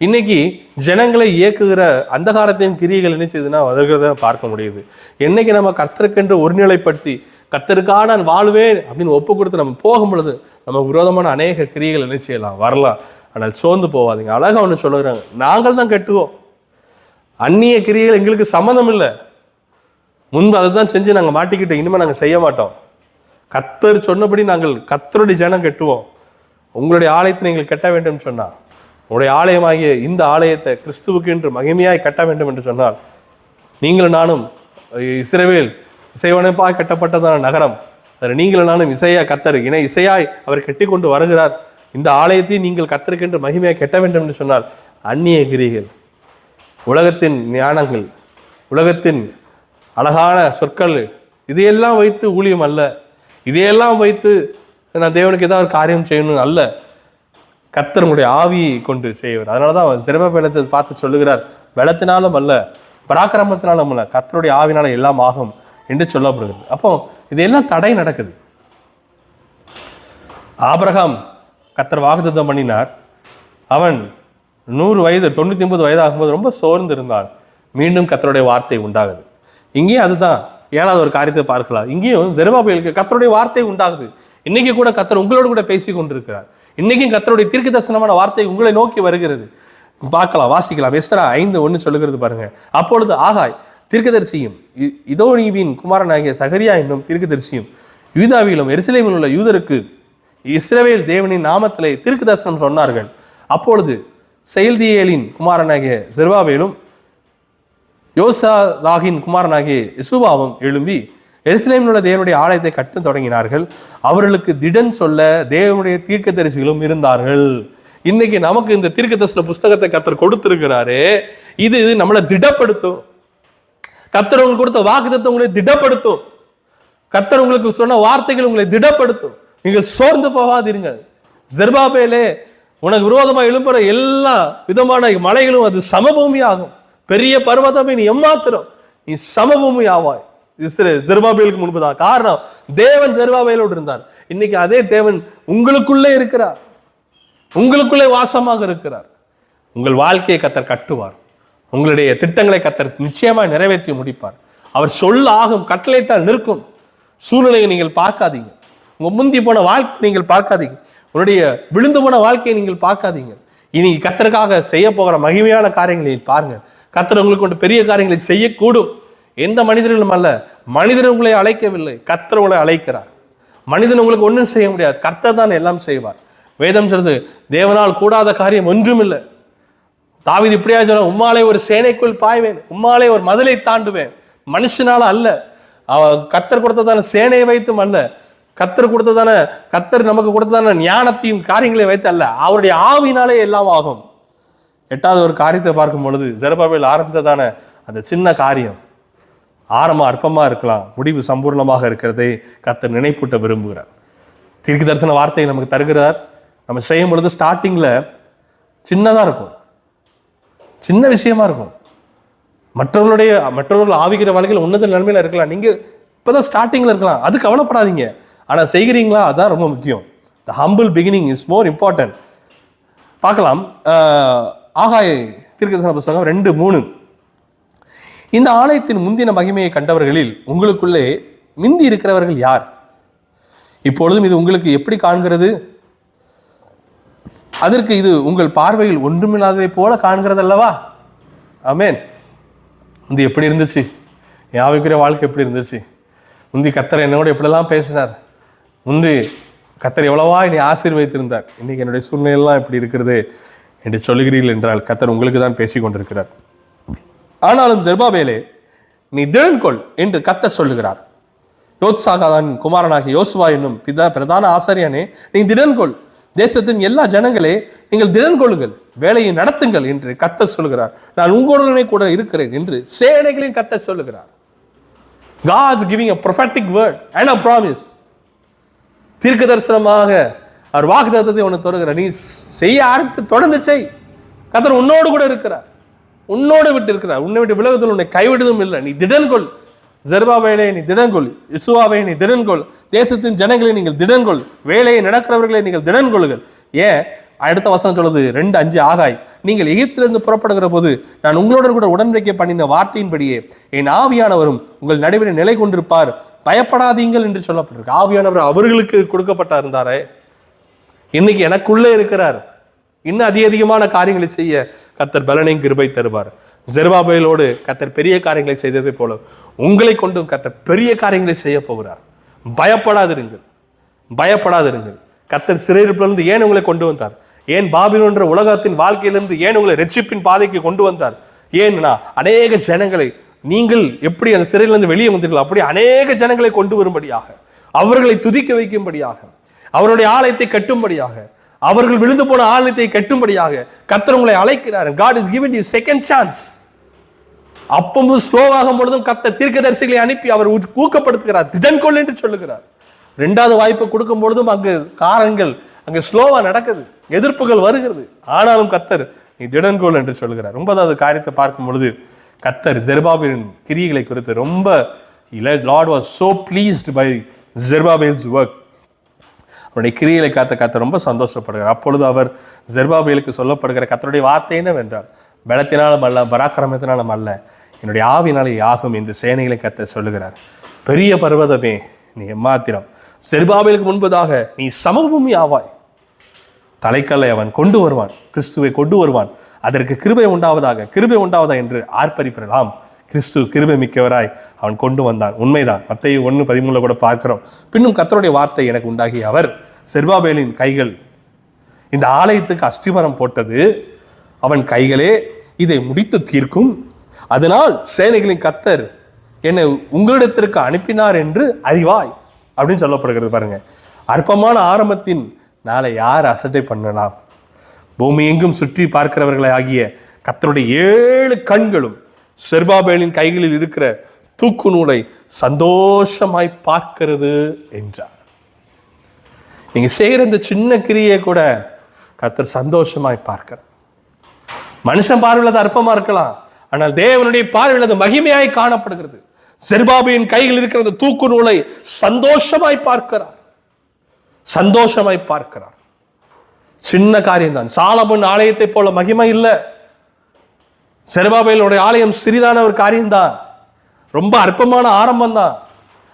இன்னைக்கு ஜனங்களை இயக்குகிற அந்தகாரத்தின் கிரியைகள் என்ன செய்யுதுன்னா வருகிறத பார்க்க முடியுது. என்னைக்கு நம்ம கர்த்தருக்கென்று ஒருநிலைப்படுத்தி கர்த்தருக்காக நான் வாழ்வேன் அப்படின்னு ஒப்பு கொடுத்து நம்ம போகும் பொழுது நம்ம விரோதமான அநேக கிரியைகள் என்ன செய்யலாம், வரலாம். ஆனால் சோர்ந்து போவாதீங்க. அழகா ஒன்று சொல்லுறாங்க, நாங்கள் தான் கெட்டுவோம், அந்நிய கிரியைகள் எங்களுக்கு சம்மந்தம் இல்லை. முன்பு அதை தான் செஞ்சு நாங்கள் மாட்டிக்கிட்டோம், இனிமேல் நாங்கள் செய்ய மாட்டோம். கர்த்தர் சொன்னபடி நாங்கள் கர்த்தருடைய ஜனம் கெட்டுவோம். உங்களுடைய ஆலயத்தை நீங்கள் கட்ட வேண்டும் சொன்னால், உங்களுடைய ஆலயமாகிய இந்த ஆலயத்தை கிறிஸ்துவுக்கு என்று மகிமையாய் கட்ட வேண்டும் என்று சொன்னால், நீங்களும் நானும் இஸ்ரவேல் இசைவனைப்பாய் கட்டப்பட்டதான நகரம், அதில் நீங்களும் நானும் இசையா கர்த்தர் இணை இசையாய் அவர் கட்டி கொண்டு வருகிறார். இந்த ஆலயத்தை நீங்கள் கர்த்தருக்கென்று மகிமையாய் கட்ட வேண்டும் என்று சொன்னால், அந்நிய கிரிகள், உலகத்தின் ஞானங்கள், உலகத்தின் அழகான சொற்கள், இதையெல்லாம் வைத்து ஊழியம் அல்ல. இதையெல்லாம் வைத்து நான் தேவனுக்கு ஏதாவது ஒரு காரியம் செய்யணும் அல்ல. கர்த்தர் உங்களுடைய ஆவியை கொண்டு செய்வார். அதனால தான் செருபாபேலை பார்த்து சொல்லுகிறார், பலத்தினாலும் அல்ல பராக்கிரமத்தினாலும் அல்ல, கர்த்தருடைய ஆவினால எல்லாம் ஆகும் என்று சொல்லப்படுகிறது. அப்போ இதெல்லாம் தடை நடக்குது. ஆபிரகாம் கர்த்தர் வாக்குத்தத்தம் பண்ணினார். அவன் 100 வயது 99 வயது ஆகும்போது ரொம்ப சோர்ந்து இருந்தான். மீண்டும் கர்த்தருடைய வார்த்தை உண்டாகுது. இங்கேயும் அதுதான் 7வது ஒரு காரியத்தை பார்க்கலாம். இங்கேயும் செருபாபேலுக்கு கர்த்தருடைய வார்த்தை உண்டாகுது. இன்னைக்கு கூட கர்த்தர் உங்களோடு கூட பேசி கொண்டிருக்கிறார். இன்னைக்கும் கர்த்தருடைய தீர்க்க தரிசனமான வார்த்தை உங்களை நோக்கி வருகிறது. பார்க்கலாம், வாசிக்கலாம். எஸ்ரா 5:1 சொல்லுகிறது பாருங்க. அப்பொழுது ஆகாய் தீர்க்கதரிசியும் இதோனிவின் குமாரனாகிய சகரியா என்னும் தீர்க்கதரிசியும் யூதாவிலும் எருசலேமில் உள்ள யூதருக்கு இஸ்ரவேல் தேவனின் நாமத்திலே தீர்க்க தரிசனம் சொன்னார்கள். அப்பொழுது செயல்தியேலின் குமாரனாகிய செருபாபேலும் யோசாதாகின் குமாரனாகிய யெசுவாவும் எழும்பி எருசலேமில் உள்ள தேவனுடைய ஆலயத்தை கட்ட தொடங்கினார்கள். அவர்களுக்கு திடன் சொல்ல தேவனுடைய தீர்க்கதரிசிகளும் இருந்தார்கள். இன்னைக்கு நமக்கு இந்த தீர்க்க தரிசன புஸ்தகத்தை கர்த்தர் கொடுத்திருக்கிறாரு. இது நம்மளை திடப்படுத்தும். கர்த்தர் உங்களுக்கு கொடுத்த வாக்குத்தத்தம் உங்களை திடப்படுத்தும். கர்த்தர் உங்களுக்கு சொன்ன வார்த்தைகள் உங்களை திடப்படுத்தும். நீங்கள் சோர்ந்து போகாதீர்கள். செருபாபேலே, உனக்கு விரோதமா எழுப்புற எல்லா விதமான மலைகளும் அது சமபூமி ஆகும். பெரிய பர்வதமே நீ எம்மாத்திரம், நீ சமபூமி ஆவாய். செருபாபேலுக்கு முன்புதான். காரணம், தேவன் செருபாபேலோடு இருந்தார். இன்னைக்கு அதே தேவன் உங்களுக்குள்ளே இருக்கிறார், உங்களுக்குள்ளே வாசமாக இருக்கிறார். உங்கள் வாழ்க்கையை கர்த்தர் கட்டுவார். உங்களுடைய திட்டங்களை கர்த்தர் நிச்சயமாக நிறைவேற்றி முடிப்பார். அவர் சொல்ல ஆகும், கட்டளையிட்டால் நிற்கும். சூழ்நிலையை நீங்கள் பார்க்காதீங்க. உங்க முந்தி போன வாழ்க்கை நீங்கள் பார்க்காதீங்க. உன்னுடைய விழுந்து போன வாழ்க்கையை நீங்கள் பார்க்காதீங்க. இனி கர்த்தருக்காக செய்ய போகிற மகிமையான காரியங்களை பாருங்க. கர்த்தர் உங்களுக்கு கொண்டு பெரிய காரியங்களை செய்யக்கூடும். எந்த மனிதர்களும் அல்ல, மனிதன் உங்களை அழைக்கவில்லை, கர்த்தர் உங்களை அழைக்கிறார். மனிதன் உங்களுக்கு ஒன்றும் செய்ய முடியாது, கர்த்தர் தான் எல்லாம் செய்வார். வேதம் சொல்றது, தேவனால் கூடாத காரியம் ஒன்றும் இல்லை. தாவீது இப்படியா சொல்ல, உம்மாலே ஒரு சேனைக்குள் பாய்வேன், உம்மாலே ஒரு மதிலை தாண்டுவேன். மனுஷனால அல்ல, கர்த்தர் கொடுத்ததான சேனையை வைத்தும் அல்ல, கர்த்தர் கொடுத்ததான கர்த்தர் நமக்கு கொடுத்ததான ஞானத்தையும் காரியங்களை வைத்து அல்ல, அவருடைய ஆவினாலே எல்லாம் ஆகும். 8வது ஒரு காரியத்தை பார்க்கும் பொழுது, செருபாபேல் ஆரம்பித்ததான அந்த சின்ன காரியம் ஆரம்பம் அற்பமா இருக்கலாம், முடிவு சம்பூர்ணமாக இருக்கிறதை கர்த்தர் நினைப்பூட்ட விரும்புகிறார். தீர்க்க தரிசன வார்த்தையை நமக்கு தருகிறார். நம்ம செய்யும் பொழுது ஸ்டார்டிங்ல சின்னதா இருக்கும், சின்ன விஷயமா இருக்கும். மற்றவர்கள் ஆவிக்கிற வாழ்க்கையில் உன்னத நன்மையில இருக்கலாம். நீங்க இப்பதான் ஸ்டார்டிங்ல இருக்கலாம், அது கவலைப்படாதீங்க. ஆனா செய்கிறீங்களா, அதான் ரொம்ப முக்கியம். த humble beginning is more important. பார்க்கலாம், ஆகாய் தீர்க்கதரிசன புஸ்தகம் 2:3. இந்த ஆலயத்தின் முந்தின மகிமையை கண்டவர்களில் உங்களுக்குள்ளே மிந்தி இருக்கிறவர்கள் யார்? இப்பொழுதும் இது உங்களுக்கு எப்படி காண்கிறது? அதற்கு இது உங்கள் பார்வையில் ஒன்றுமில்லாததை போல காண்கிறது அல்லவா? ஆமென். முந்தி எப்படி இருந்துச்சு, என் ஆவிக்குரிய வாழ்க்கை எப்படி இருந்துச்சு, முந்தி கர்த்தர் என்னோட எப்படிலாம் பேசினார், முந்தி கர்த்தர் எவ்வளவா என்னை ஆசீர்வதித்திருந்தார், இன்னைக்கு என்னுடைய சூழ்நிலையெல்லாம் எப்படி இருக்கிறது என்று சொல்லுகிறீர்கள் என்றால் கர்த்தர் உங்களுக்கு தான் பேசி கொண்டிருக்கிறார். ஆனாலும் செருபாபேலே, நீ திடன்கொள் என்று கர்த்தர் சொல்லுகிறார். யோத்சாகான் குமாரனாகிய யோசுவா என்னும் பிரதான ஆசாரியனே, நீ திடன்கொள். தேசத்தின் எல்லா ஜனங்களே, நீங்கள் திடன் கொள்ளுங்கள், வேலையை நடத்துங்கள் என்று கர்த்தர் சொல்லுகிறார். நான் உங்களுடனே கூட இருக்கிறேன் என்று சேனைகளின் கர்த்தர் சொல்லுகிறார். God is giving a prophetic word and a promise. தீர்க்க தரிசனமாக அவர் வாக்குத்தத்தத்தை உன்னை தொடர்கிறார். நீ செய்ய ஆரம்பித்து தொடர்ந்து செய். கர்த்தர் உன்னோடு கூட இருக்கிறார், உன்னோடு விட்டு இருக்கிறார். உன்னை விட்டு விலகுதல் உன்னை கைவிடுவதும் இல்லை. நீ திடன்கொள். ஜெருபாபேலே நீ திடன்கொள். யெசுவாவே நீ திடன்கொள். தேசத்தின் ஜனங்களை நீங்கள் திடன்கொள். வேலையை நடக்கிறவர்களை நீங்கள் திடன்கொள்ளுங்கள். ஏன் அடுத்த வசனம் சொல்லுது 2:5 ஆகாய், நீங்கள் எகிப்திலிருந்து புறப்படுகிற போது நான் உங்களுடன் கூட உடன்படிக்கை பண்ணின வார்த்தையின்படியே என் ஆவியானவரும் உங்கள் நடுவில் நிலை கொண்டிருப்பார், பயப்படாதீங்கள் என்று சொல்லப்பட்டிருக்கு. ஆவியானவர் அவர்களுக்கு கொடுக்கப்பட்டா இருந்தாரே, இன்னைக்கு எனக்குள்ளே இருக்கிறார். இன்னும் அதிகமான காரியங்களை செய்ய கர்த்தர் பலனையும் கிருபை தருவார். ஜெருபாபேலோடு கர்த்தர் பெரிய காரியங்களை செய்ததை போல உங்களை கொண்டும் கர்த்தர் பெரிய காரியங்களை செய்ய போகிறார். பயப்படாதிருங்கள், பயப்படாதிருங்கள். கர்த்தர் சிறையிருப்பிலிருந்து ஏன் உங்களை கொண்டு வந்தார்? ஏன் பாபிலோன் என்ற உலகத்தின் வாழ்க்கையிலிருந்து ஏன் உங்களை ரட்சிப்பின் பாதைக்கு கொண்டு வந்தார்? ஏன்னா அநேக ஜனங்களை, நீங்கள் எப்படி அந்த சிறையிலிருந்து வெளியே வந்தீர்கள் அப்படி அநேக ஜனங்களை கொண்டு வரும்படியாக, அவர்களை துதிக்க வைக்கும்படியாக, அவருடைய ஆலயத்தை கட்டும்படியாக, அவர்கள் விழுந்து போன ஆலயத்தை கட்டும்படியாக கர்த்தர் உங்களை அழைக்கிறார். God is giving you second chance. அப்பமும் ஸ்லோவாகும் பொழுதும் கர்த்தர் தீர்க்கதரிசிகளை அனுப்பி அவர் ஊக்கப்படுத்துகிறார், திடன்கொள் என்று சொல்லுகிறார். 2வது வாய்ப்பு கொடுக்கும் பொழுதும் அங்கு காரங்கள் அங்கு ஸ்லோவா நடக்குது, எதிர்ப்புகள் வருகிறது. ஆனாலும் கர்த்தர் நீ திடன்கொள் என்று சொல்கிறார். 9வது காரியத்தை பார்க்கும் பொழுது கர்த்தர் ஜெருபாபேலின் கிரியைகளை குறித்து ரொம்ப Lord was so pleased by Zerubbabel's work. அவருடைய கிரியைகளை கர்த்தர் ரொம்ப சந்தோஷப்படுகிறார். அப்பொழுது அவர் ஜெருபாபேலுக்கு சொல்லப்படுகிற கர்த்தருடைய வார்த்தை என்னவென்றால், பலத்தினாலும் அல்ல, பராக்கிரமத்தினாலும் அல்ல, என்னுடைய ஆவினாலே ஆகும் என்று சேனைகளை கர்த்தர் சொல்லுகிறார். பெரிய பர்வதமே நீ எம்மாத்திரம், செருபாபேலுக்கு முன்பதாக நீ சமபூமி ஆவாய். தலைக்கல்லை அவன் கொண்டு வருவான், கிறிஸ்துவை கொண்டு வருவான். அதற்கு கிருபை உண்டாவதாக, கிருபை உண்டாவதா என்று ஆர்ப்பரிப்பிடலாம். கிறிஸ்து கிருபை மிக்கவராய் அவன் கொண்டு வந்தான். உண்மைதான். மத்தேயு 1:13 கூட பார்க்கிறோம். பின்னும் கர்த்தருடைய வார்த்தை எனக்கு உண்டாகி, அவர் செருபாபேலின் கைகள் இந்த ஆலயத்துக்கு அஸ்திமரம் போட்டது, அவன் கைகளே இதை முடித்து தீர்க்கும். அதனால் சேனைகளின் கர்த்தர் என்னை உங்களிடத்திற்கு அனுப்பினார் என்று அறிவாய் அப்படின்னு சொல்லப்படுகிறது. பாருங்க, அற்பமான ஆரம்பத்தின் நாளை யார் அசட்டை பண்ணலாம்? பூமி எங்கும் சுற்றி பார்க்கிறவர்களை ஆகிய கர்த்தருடைய 7 கண்களும் செருபாபேலின் கைகளில் இருக்கிற தூக்கு நூலை சந்தோஷமாய் பார்க்கிறது என்றார். நீங்க செய்கிற இந்த சின்ன கிரியை கூட கர்த்தர் சந்தோஷமாய் பார்க்கிறார். மனுஷன் பார்வையில் அது அற்பமா இருக்கலாம், ஆனால் தேவனுடைய பார்வையில் அது மகிமையாய் காணப்படுகிறது. செருபாபேலின் கையில் இருக்கிற அந்த தூக்கு நூலை சந்தோஷமாய் பார்க்கிறார், சந்தோஷமாய் பார்க்கிறார். சின்ன காரியம் தான். சாலமோன் ஆலயத்தை போல மகிமை இல்லை. செருபாபேலுடைய ஆலயம் சிறிதான ஒரு காரியம்தான், ரொம்ப அற்பமான ஆரம்பம் தான்.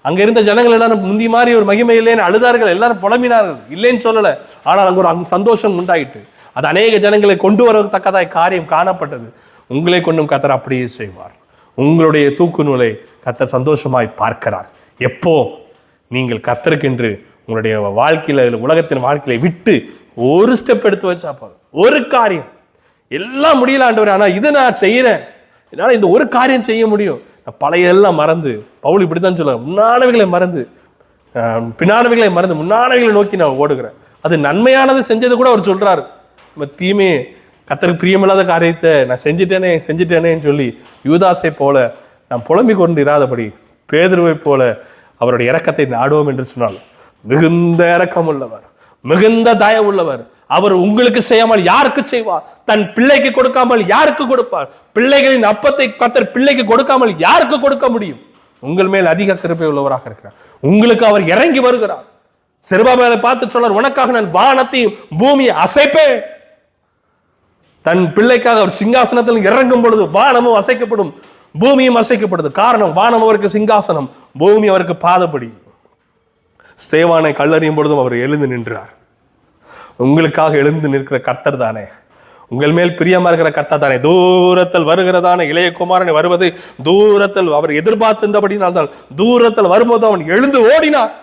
அங்க இருந்த ஜனங்கள் எல்லாரும் முந்தி மாதிரி ஒரு மகிமை இல்லைன்னு அழுதார்கள், எல்லாரும் புலம்பினார்கள், இல்லைன்னு சொல்லல. ஆனால் அங்க ஒரு சந்தோஷம் உண்டாயிட்டு அது அநேக ஜனங்களை கொண்டு வரத்தக்கதாய் காரியம் காணப்பட்டது. உங்களை கொண்டும் கர்த்தர் அப்படியே செய்வார். உங்களுடைய தூக்கு நூலை கர்த்தர் சந்தோஷமாய் பார்க்கிறார். எப்போ நீங்கள் கர்த்தருக்கென்று உங்களுடைய வாழ்க்கையில, உலகத்தின் வாழ்க்கையை விட்டு ஒரு ஸ்டெப் எடுத்து வச்சா போதும். ஒரு காரியம், எல்லாம் முடியல ஆண்டவரே, ஆனா இதை நான் செய்யறேன், என்னால இந்த ஒரு காரியம் செய்ய முடியும். பழைய எல்லாம் மறந்து, பவுல் இப்படித்தான் சொல்ல, முன்னானவைகளை மறந்து, பின்னானவைகளை மறந்து முன்னானவைகளை நோக்கி நான் ஓடுகிறேன். அது நன்மையானது செஞ்சது கூட அவர் சொல்றாரு. நம்ம தீமே கர்த்தருக்கு பிரியமில்லாத காரியத்தை நான் செஞ்சிட்டேனேன்னு சொல்லி யூதாசை போல நாம் புலம்பிக் கொண்டு இராதபடி பேதுருவை போல அவருடைய இரக்கத்தை நாடுவோம் என்று சொன்னால், மிகுந்த இரக்கம் உள்ளவர், மிகுந்த தயவு உள்ளவர். அவர் உங்களுக்கு செய்யாமல் யாருக்கு செய்வார்? தன் பிள்ளைக்கு கொடுக்காமல் யாருக்கு கொடுப்பார்? பிள்ளைகளின் அப்பத்தை கர்த்தர் பிள்ளைக்கு கொடுக்காமல் யாருக்கு கொடுக்க முடியும்? உங்கள் மேல் அதிக கிருபை உள்ளவராக இருக்கிறார். உங்களுக்கு அவர் இறங்கி வருகிறார். செருபாபேலை பார்த்து சொன்னார், உனக்காக நான் வானத்தையும் பூமியை அசைப்பேன். தன் பிள்ளைக்காக அவர் சிங்காசனத்தில் இறங்கும் பொழுது வானமும் அசைக்கப்படும், பூமியும் அசைக்கப்படுது. காரணம், வானம் அவருக்கு சிங்காசனம், பூமி அவருக்கு பாதப்படி. ஸ்தேவானை கல்லறியும் பொழுதும் அவர் எழுந்து நின்றார். உங்களுக்காக எழுந்து நிற்கிற கர்த்தர் தானே, உங்கள் மேல் பிரியமா இருக்கிற கர்த்தர் தானே. தூரத்தில் வருகிறதான இளைய குமாரனை வருவது தூரத்தில் அவர் எதிர்பார்த்திருந்தபடினால்தான் தூரத்தில் வரும்போது அவன் எழுந்து ஓடினார்.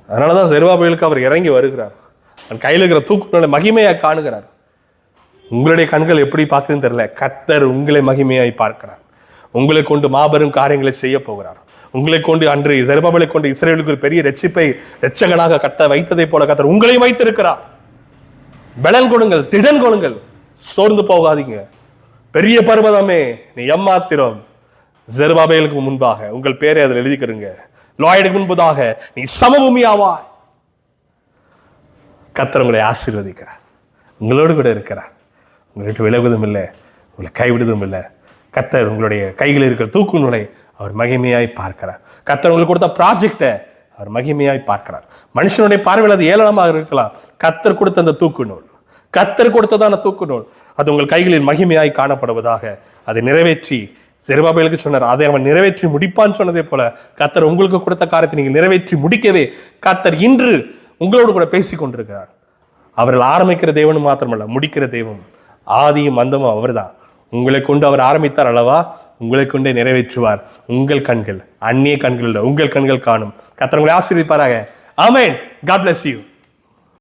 அதனாலதான் செருபாபேலுக்கு அவர் இறங்கி வருகிறார். அவன் கையில் இருக்கிற தூக்குகளை மகிமையாக காணுகிறார். உங்களுடைய கண்கள் எப்படி பார்க்குதுன்னு தெரியல, கர்த்தர் உங்களை மகிமையாய் பார்க்கிறார். உங்களை கொண்டு மாபெரும் காரியங்களை செய்ய போகிறார். உங்களை கொண்டு அன்று செருபாபேலை கொண்டு இஸ்ரவேலுக்கு ஒரு பெரிய ரட்சிப்பை இரட்சகனாக கட்ட வைத்ததை போல கர்த்தர் உங்களையும் வைத்திருக்கிறார். பலன் கொடுங்கள், திடன் கொடுங்கள், சோர்ந்து போகாதீங்க. பெரிய பர்வதமே நீ எம்மாத்திரம், செருபாபேலுக்கு முன்பாக உங்கள் பேரை அதில் எழுதிக்கிறீங்க. லாய்டுக்கு முன்பதாக நீ சமபூமியாவாய். கர்த்தர் உங்களை ஆசீர்வதிக்கிறார், உங்களோடு கூட இருக்கிறார். உங்களுக்கு விலகுவதும் இல்லை, உங்களை கைவிடுவதும் இல்லை. கர்த்தர் உங்களுடைய கைகளில் இருக்கிற தூக்கு நூலை அவர் மகிமையாய் பார்க்கிறார். கர்த்தர் உங்களுக்கு கொடுத்த ப்ராஜெக்டை அவர் மகிமையாய் பார்க்கிறார். மனுஷனுடைய பார்வையில் அது ஏளனமாக இருக்கலாம். கர்த்தர் கொடுத்த அந்த தூக்கு நூல், கர்த்தர் கொடுத்ததான தூக்கு நூல், அது உங்கள் கைகளில் மகிமையாய் காணப்படுவதாக. அதை நிறைவேற்றி செருபாபேலுக்கு சொன்னார், அதை அவன் நிறைவேற்றி முடிப்பான்னு சொன்னதே போல கர்த்தர் உங்களுக்கு கொடுத்த காரியத்தை நீங்கள் நிறைவேற்றி முடிக்கவே கர்த்தர் இன்று உங்களோடு கூட பேசி கொண்டிருக்கிறார். அவர்கள் ஆரம்பிக்கிற தேவனும் மாத்திரமல்ல, முடிக்கிற தெய்வம், ஆதியும் அந்தமும் அவர்தான். உங்களை கொண்டு அவர் ஆரம்பித்தார் அல்லவா, உங்களை கொண்டே நிறைவேற்றுவார். உங்கள் கண்கள் அந்நிய கண்கள், உங்கள் கண்கள் காணும். கர்த்தர் உங்களை ஆசீர்வதிப்பாராக. ஆமென். God bless you.